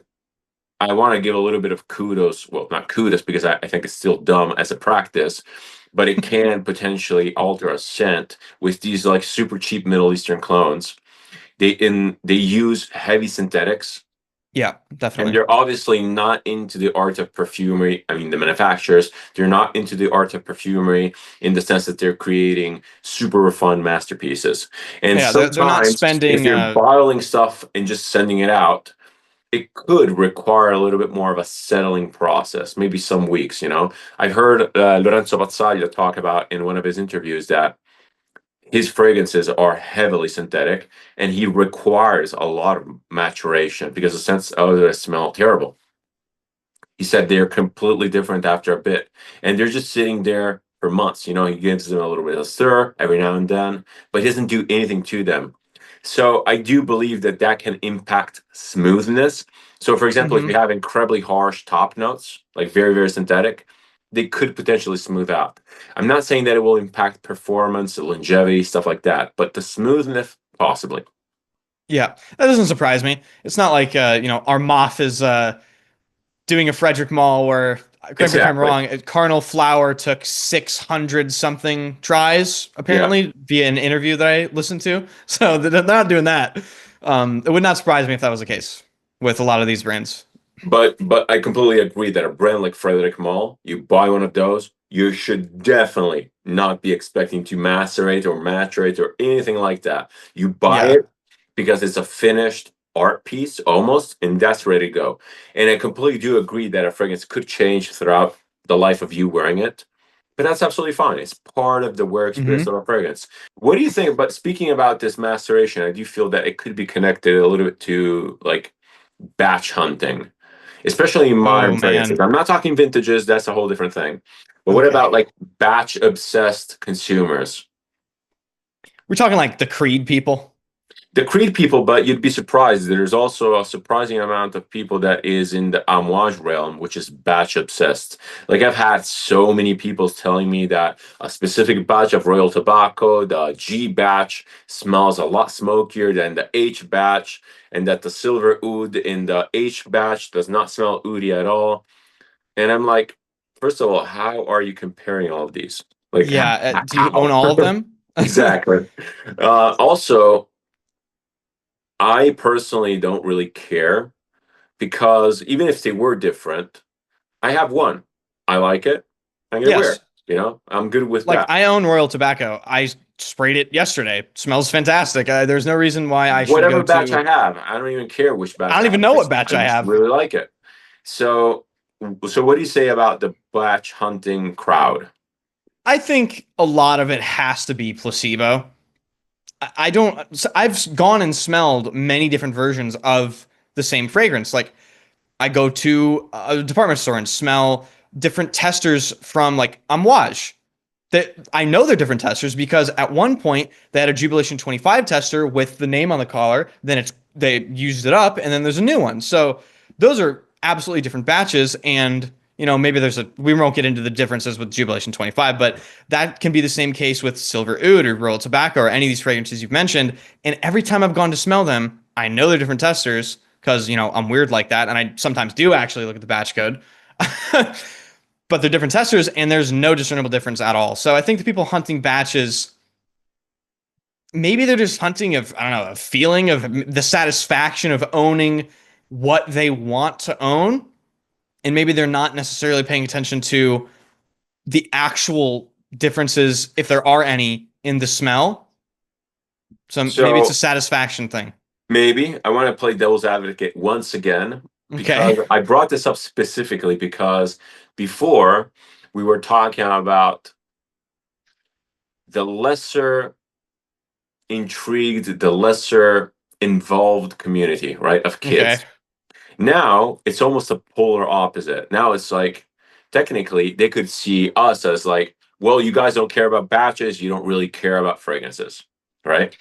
I want to give a little bit of kudos, well, not kudos because I think it's still dumb as a practice, but it can potentially alter a scent with these like super cheap Middle Eastern clones. They use heavy synthetics, Yeah, and definitely. they're obviously not into the art of perfumery. I mean, the manufacturers, they're not into the art of perfumery in the sense that they're creating super refined masterpieces. And Yeah, they're not sometimes, if spending. you're bottling stuff and just sending it out, it could require a little bit more of a settling process, maybe some weeks, you know. I've heard Lorenzo Bazzaglia talk about in one of his interviews that his fragrances are heavily synthetic and he requires a lot of maturation because the sense of they smell terrible. He said they're completely different after a bit, and they're just sitting there for months. You know, he gives them a little bit of stir every now and then, but he doesn't do anything to them. So I do believe that that can impact smoothness. So, for example, if you Hmm. have incredibly harsh top notes, like very, very synthetic, they could potentially smooth out. I'm not saying that it will impact performance, longevity, stuff like that, but the smoothness, possibly. Yeah, that doesn't surprise me. It's not like our moth is doing a Frederick Mall where, correct me if I'm Exactly. wrong, Carnal Flower took 600 something tries Yeah. apparently via an interview that I listened to. So they're not doing that. It would not surprise me if that was the case with a lot of these brands. But I completely agree that a brand like Frederick Mall, you buy one of those, you should definitely not be expecting to macerate or maturate or anything like that. You buy Yeah. it because it's a finished art piece almost, and that's ready to go. And I completely do agree that a fragrance could change throughout the life of you wearing it, but that's absolutely fine. It's part of the wear experience Hmm. of a fragrance. What do you think? But speaking about this maceration, I do feel that it could be connected a little bit to like batch hunting, especially in Oh modern fragrances. man. I'm not talking vintages, that's a whole different thing. But what about Okay. like batch obsessed consumers? We're talking like the Creed people. The Creed people, but you'd be surprised. There's also a surprising amount of people that is in the amouage realm, which is batch obsessed. Like I've had so many people telling me that a specific batch of Royal Tobacco, the G batch, smells a lot smokier than the H batch, and that the Silver Oud in the H batch does not smell oudi at all. And I'm like, first of all, how are you comparing all of these? Like, Yeah. Do you own how? all of them? Exactly. Also, I personally don't really care because even if they were different, I have one. I like it. I'm gonna wear it. Yes. I'm good with Like that. I own Royal Tobacco. I sprayed it yesterday. Smells fantastic. There's no reason why I should go Whatever batch I to. have, I don't even care which I batch don't I even have. know what batch I I just have. really like it. So, so what do you say about the batch hunting crowd? I think a lot of it has to be placebo. I don't. I've gone and smelled many different versions of the same fragrance. Like I go to a department store and smell different testers from like Amouage. That I know they're different testers because at one point they had a Jubilation 25 tester with the name on the collar. Then they used it up, and then there's a new one. So those are absolutely different batches. And maybe we won't get into the differences with Jubilation 25, but that can be the same case with Silver Oud or Royal Tobacco or any of these fragrances you've mentioned. And every time I've gone to smell them, I know they're different testers because I'm weird like that, and I sometimes do actually look at the batch code. But they're different testers, and there's no discernible difference at all. So I think the people hunting batches, maybe they're just hunting of, I don't know, a feeling of the satisfaction of owning what they want to own. And maybe they're not necessarily paying attention to the actual differences, if there are any, in the smell. So maybe it's a So satisfaction thing. maybe I want to play devil's advocate once again Okay. because I brought this up specifically because before we were talking about the lesser intrigued, the lesser involved community, right, of Okay. kids. Now it's almost a polar opposite. Now it's like technically they could see us as like, well, you guys don't care about batches, you don't really care about fragrances, right?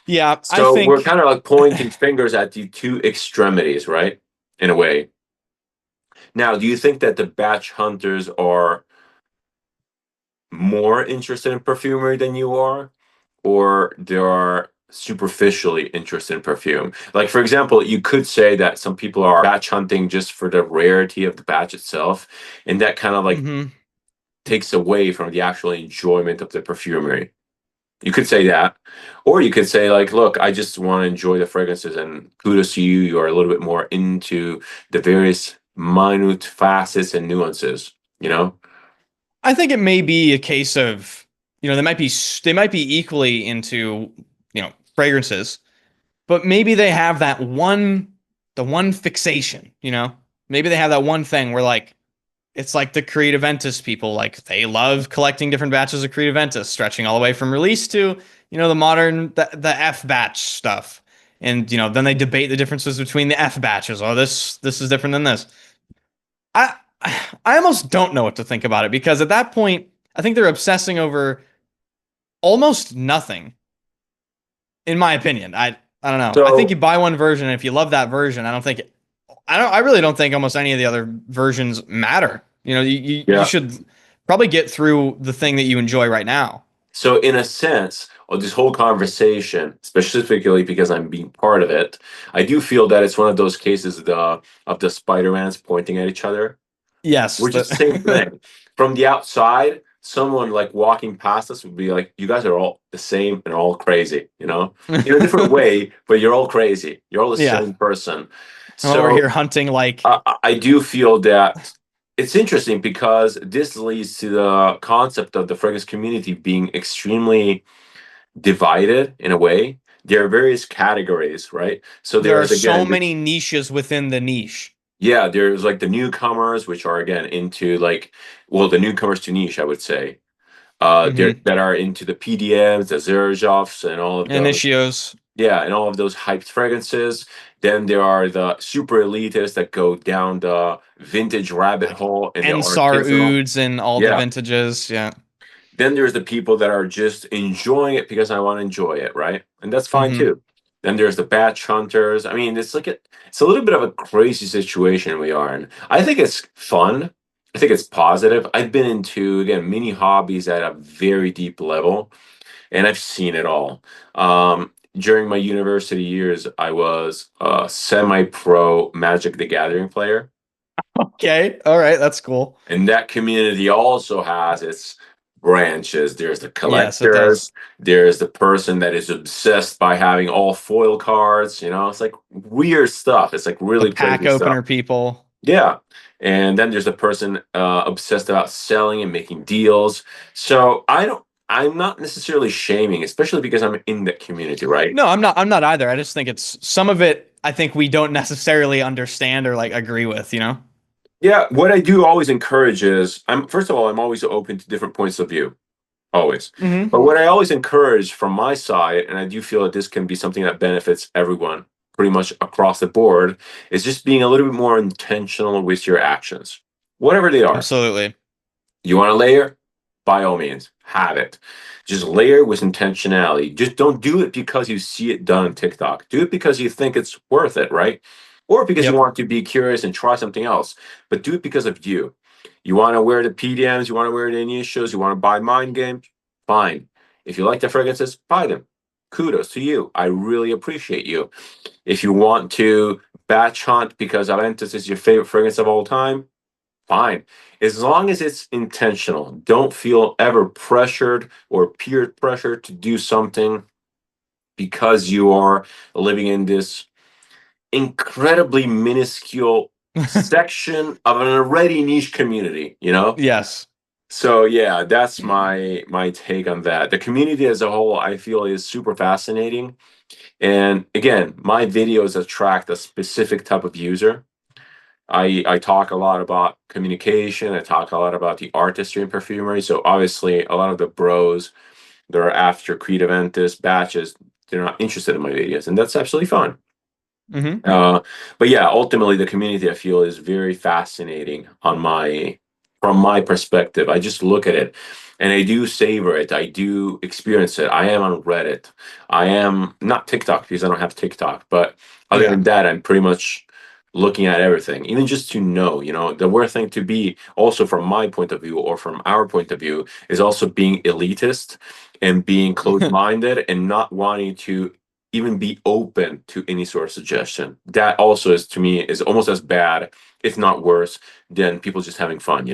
Yeah, I So we're think kind of like pointing fingers at the two extremities, right? In a way. Now, do you think that the batch hunters are more interested in perfumery than you are, or they are superficially interested in perfume? Like, for example, you could say that some people are batch hunting just for the rarity of the batch itself, and that kind of like mhm. takes away from the actual enjoyment of the perfumery. You could say that. Or you could say, like, look, I just want to enjoy the fragrances, and kudos to you. You are a little bit more into the various minute facets and nuances, you know? I think it may be a case of, they might be equally into, fragrances, but maybe they have the one fixation, maybe they have that one thing where like it's like the Creed Aventus people, like they love collecting different batches of Creed Aventus, stretching all the way from release to the modern the F batch stuff, and then they debate the differences between the F batches. Oh, this is different than this. I I almost don't know what to think about it because at that point I think they're obsessing over almost nothing, in my opinion. I don't know. I think you So, buy one version, and if you love that version, I really don't think almost any of the other versions matter. You yeah. should probably get through the thing that you enjoy right now. So, in a sense, of this whole conversation, specifically because I'm being part of it, I do feel that it's one of those cases of the Spider-Mans pointing at each other, Yes, which is the same thing. From the outside, someone like walking past us would be like, "You guys are all the same and all crazy," in a different way, but you're all crazy. You're all the yeah. same person. I'm over So here hunting like I do feel that. it's interesting because this leads to the concept of the fragrance community being extremely divided in a way. There are various categories, right? So There are there's so again, many niches within the niche. yeah, there's like the newcomers, which are again into like, well, the newcomers to niche, I would say, there Hmm. that are into the PDMs, the Zerjoffs, and all of those. Initios, Yeah, and all of those hyped fragrances. Then there are the super elitists that go down the vintage rabbit like hole and the Ensar artisanal. Ouds and all the Yeah. vintages. Yeah. Then there's the people that are just enjoying it because I want to enjoy it, right? And that's fine Hmm. too. Then there's the batch hunters. I mean, it's a little bit of a crazy situation we are in. I think it's fun. I think it's positive. I've been into again many hobbies at a very deep level, and I've seen it all. During my university years, I was a semi-pro Magic the Gathering player. Okay. All right. That's cool. And that community also has its branches. There's the Yes, it does. collectors, there's the person that is obsessed by having all foil cards. It's like weird stuff. It's like The really pack crazy stuff. opener people. Yeah. And then there's the person obsessed about selling and making deals. So I'm not necessarily shaming, especially because I'm in that community, right? No, I'm not. I'm not either. I just think it's some of it. I think we don't necessarily understand or like agree with. You know. Yeah, what I do always encourage is I'm first of all, I'm always open to different points of view. Always. Hmm. But what I always encourage from my side, and I do feel that this can be something that benefits everyone pretty much across the board, is just being a little bit more intentional with your actions, whatever they are. Absolutely. You want to layer? By all means, have it. Just layer with intentionality. Just don't do it because you see it done on TikTok. Do it because you think it's worth it, right? Or because you Yep. want to be curious and try something else. But do it because of you. You want to wear the PDMs, you want to wear the initials, you want to buy mind games? Fine. If you like the fragrances, buy them. Kudos to you. I really appreciate you. If you want to batch hunt because Aventus is your favorite fragrance of all time, fine. As long as it's intentional, don't feel ever pressured or peer pressure to do something because you are living in this incredibly minuscule section of an already niche community, you know? Yes. So yeah, that's my take on that. The community as a whole, I feel, is super fascinating. And again, my videos attract a specific type of user. I talk a lot about communication. I talk a lot about the artistry and perfumery. So obviously, a lot of the bros that are after creative Ventus batches, they're not interested in my videos, and that's absolutely fine. Hmm. Uh, but yeah, ultimately, the community I feel is very fascinating from my perspective. I just look at it, and I do savor it. I do experience it. I am on Reddit. I am not TikTok because I don't have TikTok, but other Yeah. than that, I'm pretty much looking at everything, even just to know. The worst thing to be, also from my point of view or from our point of view, is also being elitist and being closed-minded and not wanting to even be open to any sort of suggestion. That also is, to me, is almost as bad, if not worse, than people just having fun.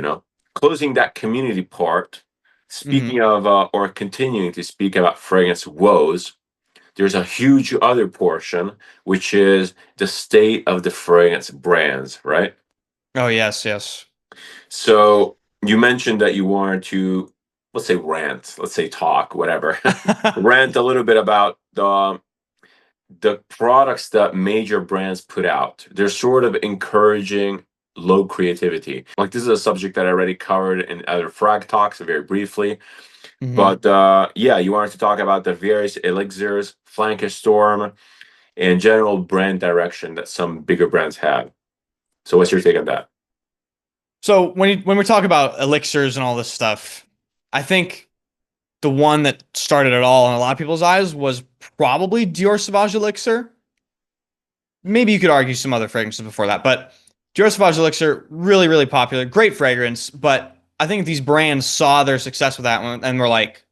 Closing that community part, speaking Hmm. of or continuing to speak about fragrance woes, there's a huge other portion, which is the state of the fragrance brands, right? Oh yes, yes. So you mentioned that you wanted to, let's say, rant, let's say, talk, whatever, rant a little bit about the products that major brands put out. They're sort of encouraging low creativity. Like, this is a subject that I already covered in other frag talks very briefly. Hmm. But yeah, you wanted to talk about the various elixirs, flanker storm, and general brand direction that some bigger brands have. So what's your take on that? So when we talk about elixirs and all this stuff, I think the one that started it all in a lot of people's eyes was probably Dior Sauvage Elixir. Maybe you could argue some other fragrances before that, but Dior Sauvage Elixir, really, really popular, great fragrance. But I think these brands saw their success with that one and were like,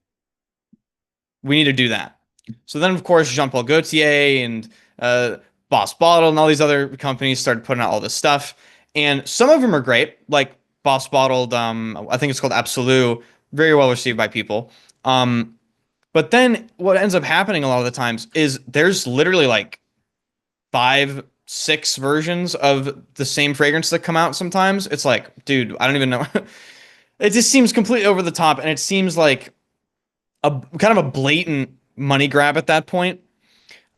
we need to do that. So then, of course, Jean Paul Gaultier and uh, Boss Bottle and all these other companies started putting out all this stuff. And some of them are great, like Boss Bottled, I think it's called Absolute, very well received by people. But then what ends up happening a lot of the times is there's literally like five 6 versions of the same fragrance that come out sometimes. It's like, dude, I don't even know. It just seems completely over the top, and it seems like a kind of a blatant money grab at that point.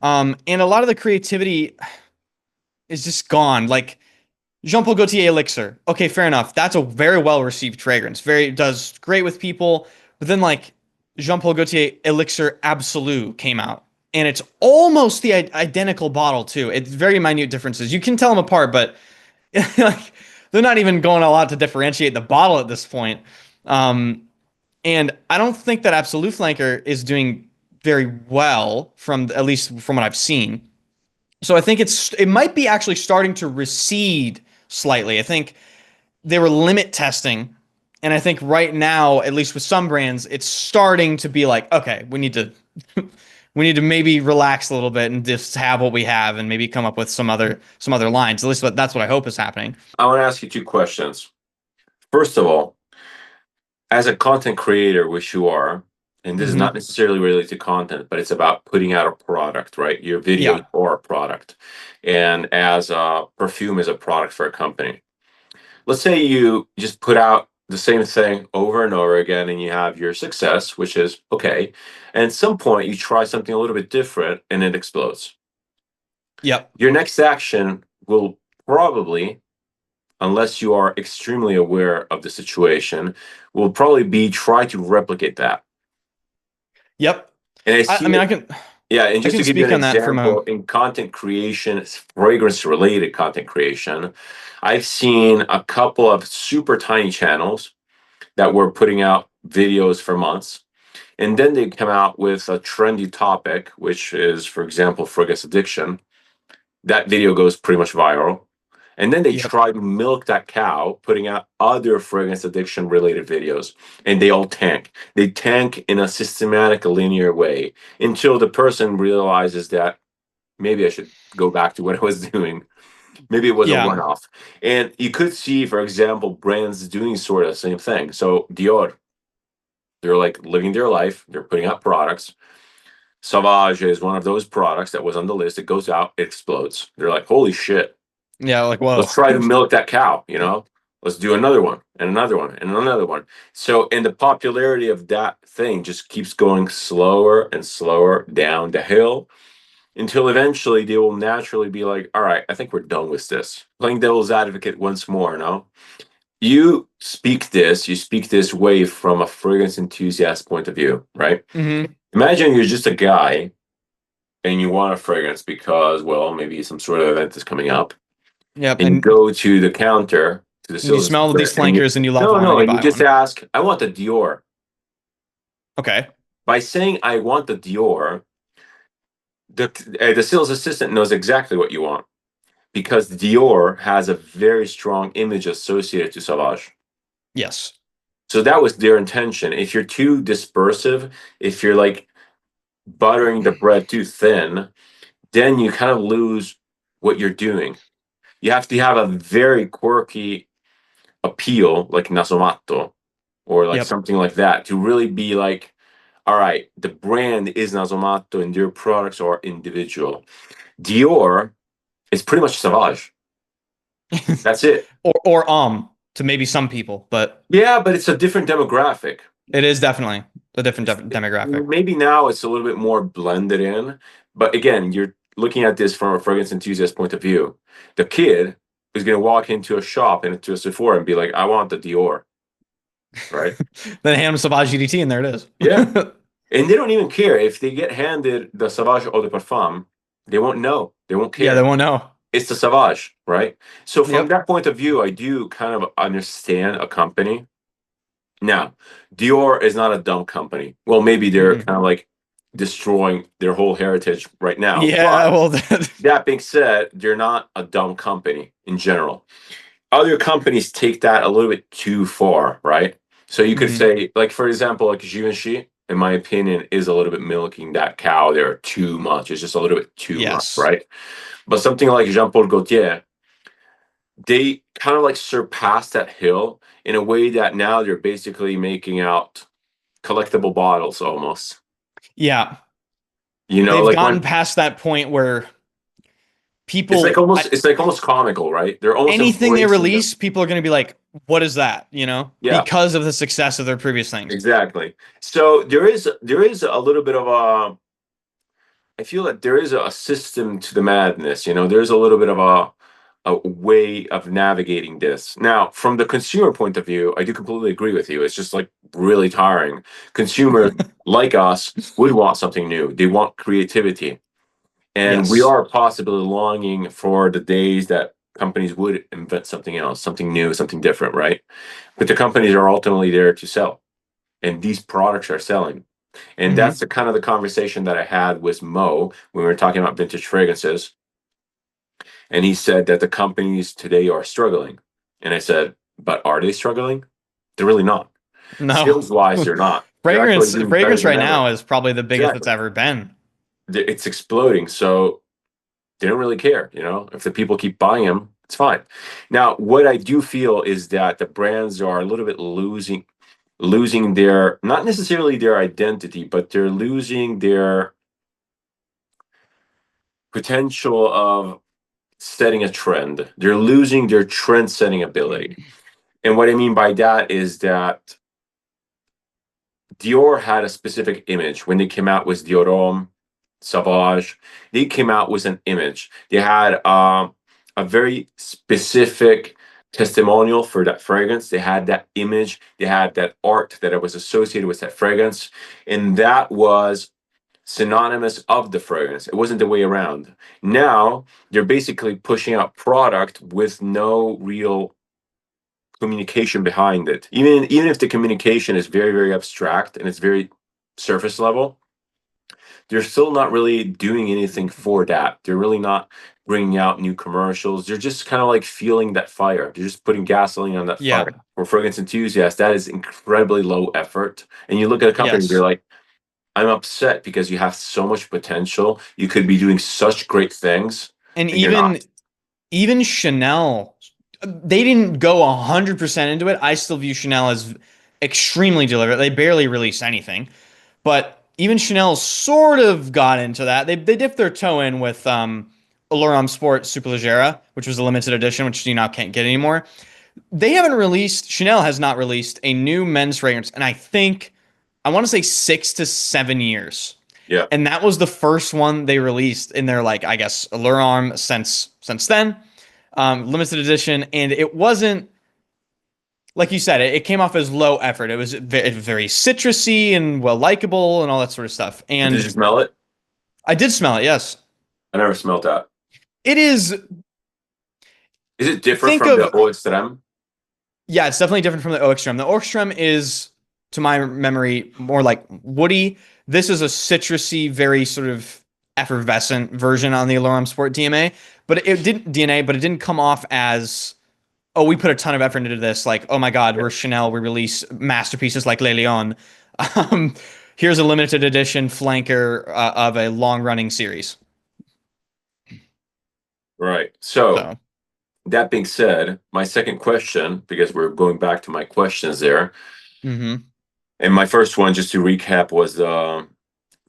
And a lot of the creativity is just gone. Like Jean Paul Gaultier Elixir. Okay, fair enough. That's a very well received fragrance. Very does great with people. But then like Jean Paul Gaultier Elixir Absolu came out, and it's almost the identical bottle too. It's very minute differences. You can tell them apart, but like they're not even going a lot to differentiate the bottle at this point. Um, and I don't think that Absolute Flanker is doing very well from at least from what I've seen. So I think it might be actually starting to recede slightly. I think they were limit testing, and I think right now, at least with some brands, it's starting to be like, okay, we need to we need to maybe relax a little bit and just have what we have, and maybe come up with some other lines. At least that's what I hope is happening. I want to ask you two questions. First of all, as a content creator, which you are, and this is not Hmm. necessarily related to content, but it's about putting out a product, right? Your videos Yeah. are a product. And as a perfume is a product for a company. Let's say you just put out the same thing over and over again and you have your success, which is okay. And at some point you try something a little bit different and it explodes. Yep. Your next action will probably, unless you are extremely aware of the situation, will probably be try to replicate that. Yep. And I I see mean, it. Yeah, and I just can to give you speak an on that from a example, in content creation, fragrance related content creation, I've seen a couple of super tiny channels that were putting out videos for months. And then they come out with a trendy topic, which is, for example, fragrance addiction. That video goes pretty much viral. And then they yep. try to milk that cow, putting out other fragrance addiction related videos. And they all tank. They tank in a systematic, linear way until the person realizes that maybe I should go back to what I was doing. Maybe it was a Yeah. one off. And you could see, for example, brands doing sort of the same thing. So Dior, they're like living their life, they're putting out products. Sauvage is one of those products that was on the list. It goes out, it explodes. They're like, holy shit, Yeah. Like, whoa. let's try to milk that cow, you know? Let's do another one and another one and another one. So, and the popularity of that thing just keeps going slower and slower down the hill until eventually they will naturally be like, all right, I think we're done with this. Playing devil's advocate once more, no? You speak this way from a fragrance enthusiast point of view, right? Hmm. Imagine you're just a guy and you want a fragrance because, well, maybe some sort of event is coming up. Yep. And you go to the counter, to the And you sales smell these assistant, and you, flankers and you love no, one and no, you and you buy just one. ask, I want the Dior. Okay. By saying, I want the Dior, the sales assistant knows exactly what you want because Dior has a very strong image associated to Sauvage. Yes. So that was their intention. If you're too dispersive, if you're like buttering the bread too thin, then you kind of lose what you're doing. You have to have a very quirky appeal, like Nasomatto, or like Yep. something like that, to really be like, all right, the brand is Nasomatto and their products are individual. Dior is pretty much Sauvage. That's it. Or to maybe some people, but Yeah, but it's a different demographic. it is definitely a different demographic. Maybe now it's a little bit more blended in, but again, you're looking at this from a fragrance enthusiast point of view. The kid is going to walk into a shop and into a Sephora and be like, "I want the Dior," right? Then hand them Sauvage GDT and there it is. Yeah, and they don't even care if they get handed the Sauvage Eau de Parfum. They won't know. They won't Yeah, they care. won't know. It's the Sauvage, right? So from Yep. that point of view, I do kind of understand a company. Now, Dior is not a dumb company. Well, maybe they're Mm-mm. kind of like destroying their whole heritage right now. Yeah, But well, that being said, they're not a dumb company in general. Other companies take that a little bit too far, right? So you could mhm. say, like for example, like Givenchy, in my opinion, is a little bit milking that cow there too much. It's just a little bit too much, Yes. right? But something like Jean Paul Gaultier, they kind of like surpassed that hill in a way that now they're basically making out collectible bottles almost. Yeah. You know, They've like when gotten past that point where people, it's like almost comical, right? They're almost anything they embracing it. release, people are going to be like, what is that? Yeah, Because of the success of their previous things. exactly. So there is a little bit of a I feel that there is a system to the madness. There's a little bit of a way of navigating this. Now, from the consumer point of view, I do completely agree with you. It's just like really tiring. Consumers like us would want something new. They want creativity. And we Yes. are possibly longing for the days that companies would invent something else, something new, something different, right? But the companies are ultimately there to sell, and these products are selling. And Hmm. that's the kind of the conversation that I had with Mo when we were talking about vintage fragrances. And he said that the companies today are struggling. And I said, but are they struggling? They're really not. No. Sales wise, they're not. They're actually fragrance doing better fragrance than right ever. now is probably the biggest it's Exactly. ever been. It's exploding. So they don't really care. If the people keep buying them, it's fine. Now, what I do feel is that the brands are a little bit losing their, not necessarily their identity, but they're losing their potential of setting a trend. They're losing their trend setting ability. And what I mean by that is that Dior had a specific image when they came out with Dior Homme, Sauvage. They came out with an image. They had a very specific testimonial for that fragrance. They had that image. They had that art that was associated with that fragrance, and that was synonymous of the fragrance. It wasn't the way around. Now they're basically pushing out product with no real communication behind it. Even if the communication is very, very abstract and it's very surface level, they're still not really doing anything for that. They're really not bringing out new commercials. They're just kind of like feeling that fire. They're just putting gasoline on that fire. Yeah. For fragrance enthusiasts, that is incredibly low effort. And you look at a company, you're Yes. like, I'm upset because you have so much potential. You could be doing such great things, And and you're not. even Chanel, they didn't go 100% into it. I still view Chanel as extremely deliberate. They barely released anything. But even Chanel sort of got into that. They dipped their toe in with Allure Homme Sport Superleggera, which was a limited edition, which you now can't get anymore. They haven't released, Chanel has not released a new men's fragrance, and I want to say 6 to 7 years. Yeah. And that was the first one they released in their, like, I guess, Allure Homme since then. Limited edition. And it wasn't, like you said, it came off as low effort. It was very citrusy and well likable and all that sort of stuff. Did And you smell it? I did smell it, yes. I never smelled that. It is, Is it different think from the of, Eau Extreme? yeah, it's definitely different from the Oak Strum. The Oak Strum is, to my memory, more like woody. This is a citrusy, very sort of effervescent version on the Allure Homme Sport DMA, but it didn't DNA, but it didn't come off as, oh, we put a ton of effort into this. Like, oh my God, Yeah. we're Chanel. We release masterpieces like Le Lion. Um, Here's a limited edition flanker of a long running series. Right. So So, that being said, my second question, because we're going back to my questions there, mm-hmm. and my first one, just to recap, was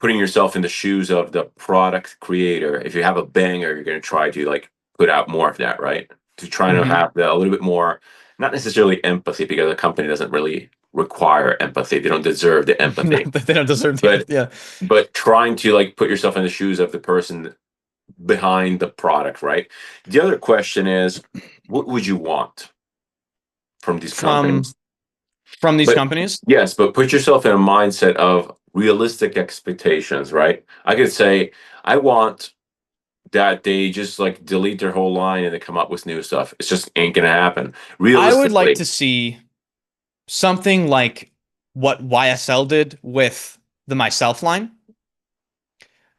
putting yourself in the shoes of the product creator. If you have a banger, you're going to try to like put out more of that, right? To try to Mm-hmm. have a little bit more, not necessarily empathy, because the company doesn't really require empathy. They don't deserve the empathy, They don't deserve the but empathy. Yeah. trying to like put yourself in the shoes of the person behind the product, right? The other question is, what would you want from these From companies? these But companies. yes, but put yourself in a mindset of realistic expectations, right? I could say, I want that they just like delete their whole line and they come up with new stuff. It's just ain't gonna happen. I would like Realistically, to see something like what YSL did with the Myself line.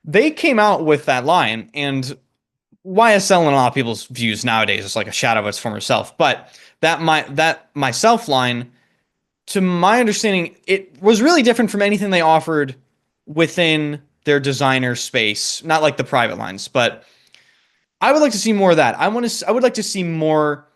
They came out with that line, and YSL in a lot of people's views nowadays is like a shadow of its former self. But that Myself line, to my understanding, it was really different from anything they offered within their designer space. Not like the private lines, but I would like to see more of that. I would like to see more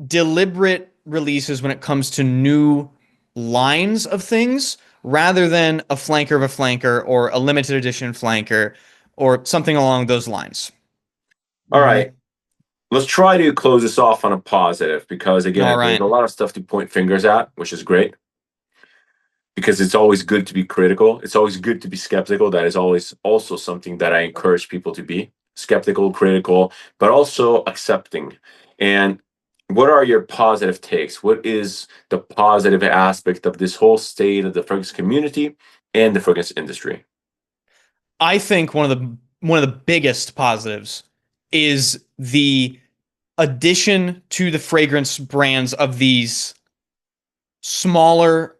deliberate releases when it comes to new lines of things rather than a flanker of a flanker or a limited edition flanker or something along those lines. All Hmm. right. Let's try to close this off on a positive because, All again, there's right. a lot of stuff to point fingers at, which is great because it's always good to be critical. It's always good to be skeptical. That is always also something that I encourage people to be skeptical, critical, but also accepting. And what are your positive takes? What is the positive aspect of this whole state of the fragrance community and the fragrance industry? I think one of the biggest positives is the addition to the fragrance brands of these smaller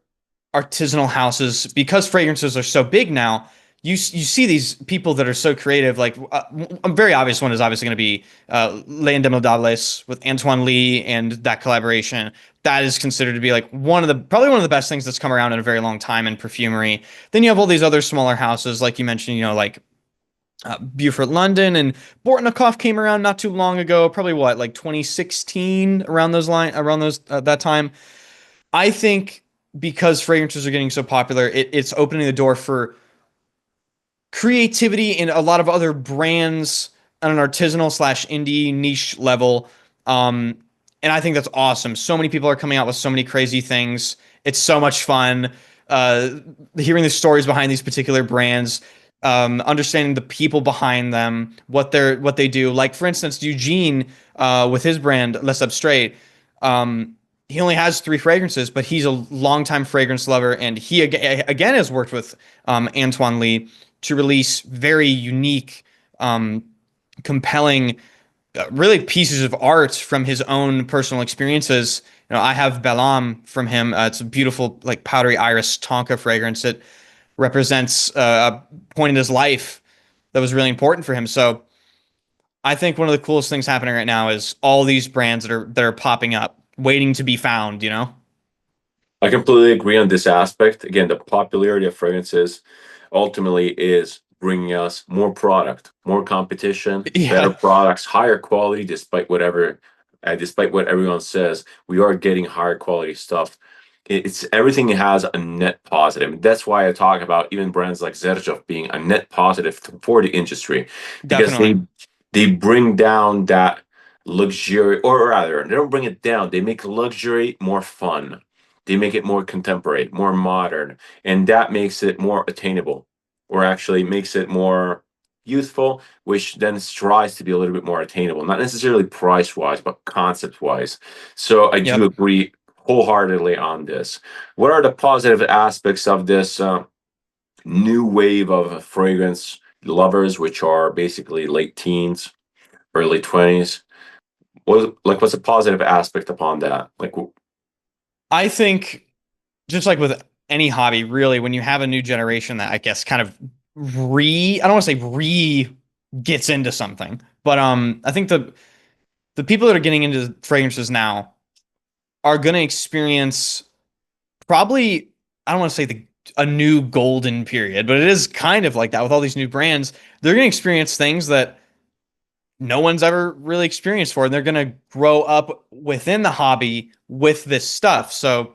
artisanal houses. Because fragrances are so big now. You see these people that are so creative. Like a very obvious one is obviously going to be Les Indemodables with Antoine Lee and that collaboration. That is considered to be like probably one of the best things that's come around in a very long time in perfumery. Then you have all these other smaller houses, like you mentioned, like Beaufort London and Bortnikoff came around not too long ago, probably what, like 2016, around those that time. I think because fragrances are getting so popular, it's opening the door for creativity in a lot of other brands on an artisanal slash indie niche level. Um, and I think that's awesome. So many people are coming out with so many crazy things. It's so much fun. Uh, Hearing the stories behind these particular brands, understanding the people behind them, what they do. Like for instance, Eugene with his brand Les Abstrait. Um, he only has three fragrances, but he's a longtime fragrance lover, and he again has worked with Antoine Lee to release very unique, um, compelling, really pieces of art from his own personal experiences. I have Balam from him. It's a beautiful, like powdery iris tonka fragrance. It represents a point in his life that was really important for him. So I think one of the coolest things happening right now is all these brands that are popping up, waiting to be found. I completely agree on this aspect. Again, the popularity of fragrances ultimately is bringing us more product, more competition, better Yeah, products, higher quality, despite what everyone says, we are getting higher quality stuff. It's everything has a net positive. That's why I talk about even brands like Zerjov being a net positive for the industry because definitely. they bring down that luxury, or rather, they don't bring it down. They make luxury more fun. They make it more contemporary, more modern, and that makes it more attainable, or actually makes it more youthful, which then strives to be a little bit more attainable, not necessarily price wise, but concept wise. So I do Yep. agree wholeheartedly on this. What are the positive aspects of this new wave of fragrance lovers, which are basically late teens, early 20s? What's a positive aspect upon that? I think just like with any hobby, really, when you have a new generation that I guess kind of I don't want to say gets into something, but I think the people that are getting into fragrances now are going to experience probably, I don't want to say a new golden period, but it is kind of like that with all these new brands. They're going to experience things that no one's ever really experienced for, and they're going to grow up within the hobby with this stuff. So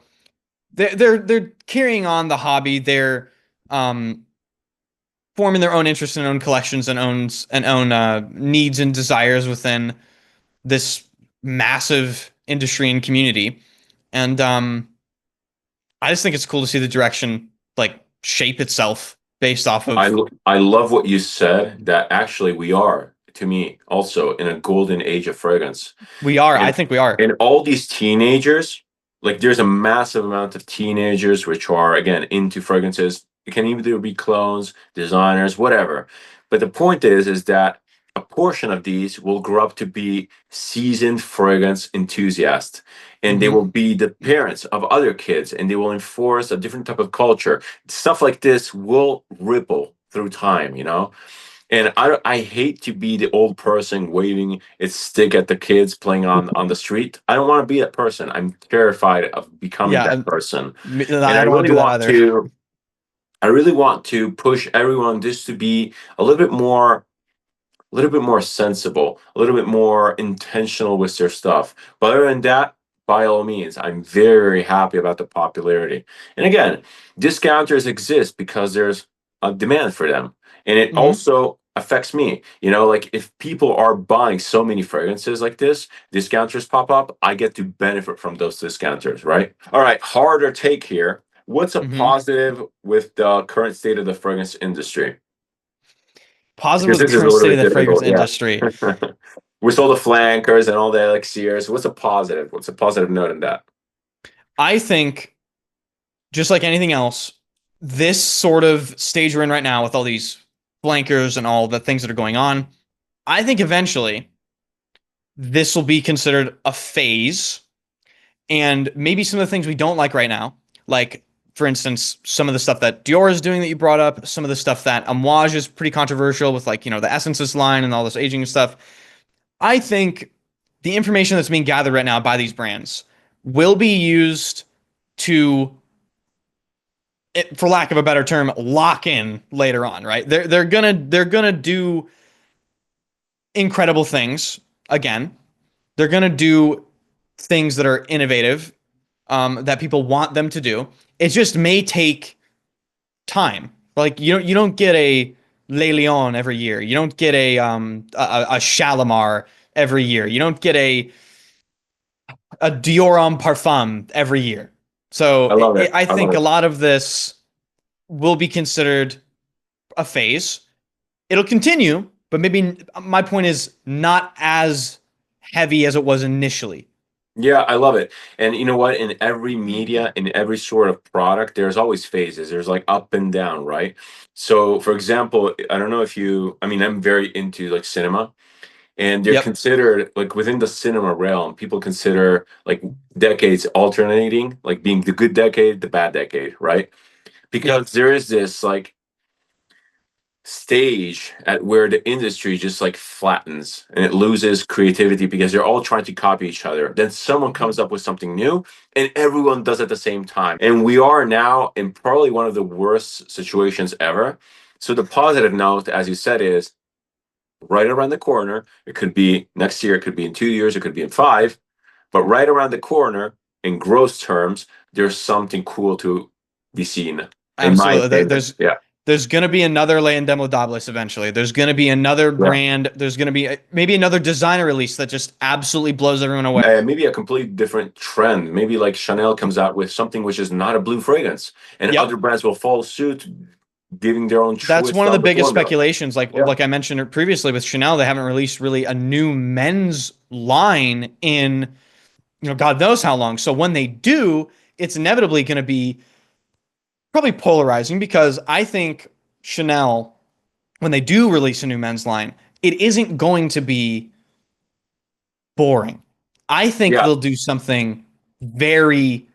they're carrying on the hobby. They're um, forming their own interests and own collections and own needs and desires within this massive industry and community. And I just think it's cool to see the direction like shape itself based off I of I love what you said that actually we are, to me, also in a golden age of fragrance. we are. I And think we are. and all these teenagers, like there's a massive amount of teenagers which are again into fragrances. It can either be clones, designers, whatever. But the point is that a portion of these will grow up to be seasoned fragrance enthusiasts, and they will Hmm. be the parents of other kids, and they will enforce a different type of culture. Stuff like this will ripple through time. And I hate to be the old person waving its stick at the kids playing on the street. I don't want to be that person. I'm terrified of becoming Yeah, that person. And I don't want to do that either. I really want to push everyone just to be a little bit more sensible, a little bit more intentional with their stuff. But other than that, by all means, I'm very, very happy about the popularity. And again, discounters exist because there's a demand for them. And it Hmm. also affects me. You know, like if people are buying so many fragrances like this, discounters pop up, I get to benefit from those discounters, right? All right, harder take here. What's a Hmm. positive with the current state of the fragrance industry? Positive Because with the this is a current little state of bit the fragrance difficult, yeah. industry. With all the flankers and all the elixirs, what's a positive? What's a positive note in that? I think, just like anything else, this sort of stage we're in right now with all these flankers and all the things that are going on, I think eventually this will be considered a phase. And maybe some of the things we don't like right now, like, for instance, some of the stuff that Dior is doing that you brought up, some of the stuff that Amouage is pretty controversial with, like, the Essences line and all this aging stuff. I think the information that's being gathered right now by these brands will be used to, for lack of a better term, lock in later on, right? They're gonna do incredible things again. They're gonna do things that are innovative, that people want them to do. It just may take time. Like you don't get a Le Lion every year. You don't get a Shalimar every year. You don't get a Dior Homme Parfum every year. So I love it. I I love think a it. lot of this will be considered a phase. It'll continue, but maybe my point is not as heavy as it was initially. Yeah, I love it. And you know what? In every media, in every sort of product, there's always phases. There's like up and down, right? So, for example, I don't know if you, I mean, I'm very into like cinema, and they're Yep. considered like within the cinema realm, people consider like decades alternating, like being the good decade, the bad decade, right? Yep. Because there is this like stage at where the industry just like flattens and it loses creativity because they're all trying to copy each other. Then someone Mhm. comes up with something new and everyone does it at the same time. And we are now in probably one of the worst situations ever. So the positive note, as you said, is right around the corner. It could be next year, it could be in 2 years, it could be in five, but right around the corner in gross terms, there's something cool to be seen, in my Absolutely. opinion. Yeah. There's going to be another Le Indemodables eventually. There's going to be another Yeah. brand. There's going to be maybe another designer release that just absolutely blows everyone away. Maybe a completely different trend. Maybe like Chanel comes out with something which is not a blue fragrance, and Yep. other brands will follow suit, giving their own That's twist one of the on the biggest formula. speculations. Like Yeah. like I mentioned previously with Chanel, they haven't released really a new men's line in, God knows how long. So when they do, it's inevitably going to be probably polarizing because I think Chanel, when they do release a new men's line, it isn't going to be boring. I think Yeah. they'll do something very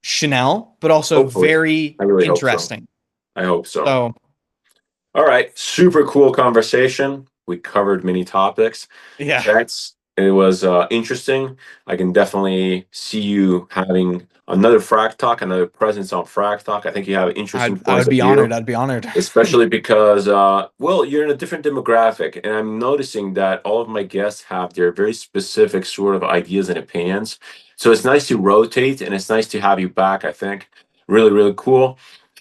Chanel, but also Hopefully. very I really hope so. interesting. I hope so. So, All right. Super cool conversation. We covered many topics. yeah, Thanks. It was interesting. I can definitely see you having another Frag Talk, another presence on Frag Talk. I think you have interesting I points would of be honored. view, I'd be honored. especially because, well, you're in a different demographic. And I'm noticing that all of my guests have their very specific sort of ideas and opinions. So it's nice to rotate and it's nice to have you back, I think. Really, really cool.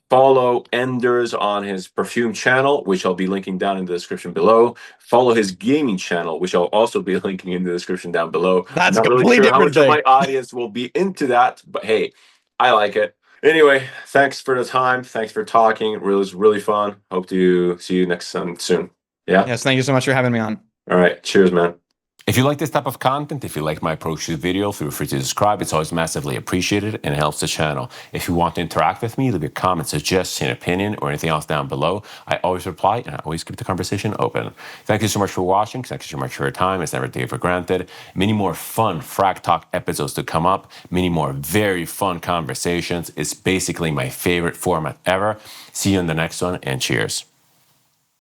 Follow Enders on his perfume channel, which I'll be linking down in the description below. Follow his gaming channel, which I'll also be linking in the description down below. I'm That's a not really completely sure how different much of thing. my audience will be into that, but hey, I like it. Anyway, thanks for the time. Thanks for talking. It was really fun. Hope to see you next time soon. Yeah? Yes, thank you so much for having me on. All right. Cheers, man. If you like this type of content, if you like my approach to the video, feel free to subscribe. It's always massively appreciated and it helps the channel. If you want to interact with me, leave your comment, suggestion, opinion, or anything else down below. I always reply and I always keep the conversation open. Thank you so much for watching. Thank you so much for your time. It's never taken for granted. Many more fun Frag Talk episodes to come up. Many more very fun conversations. It's basically my favorite format ever. See you in the next one and cheers.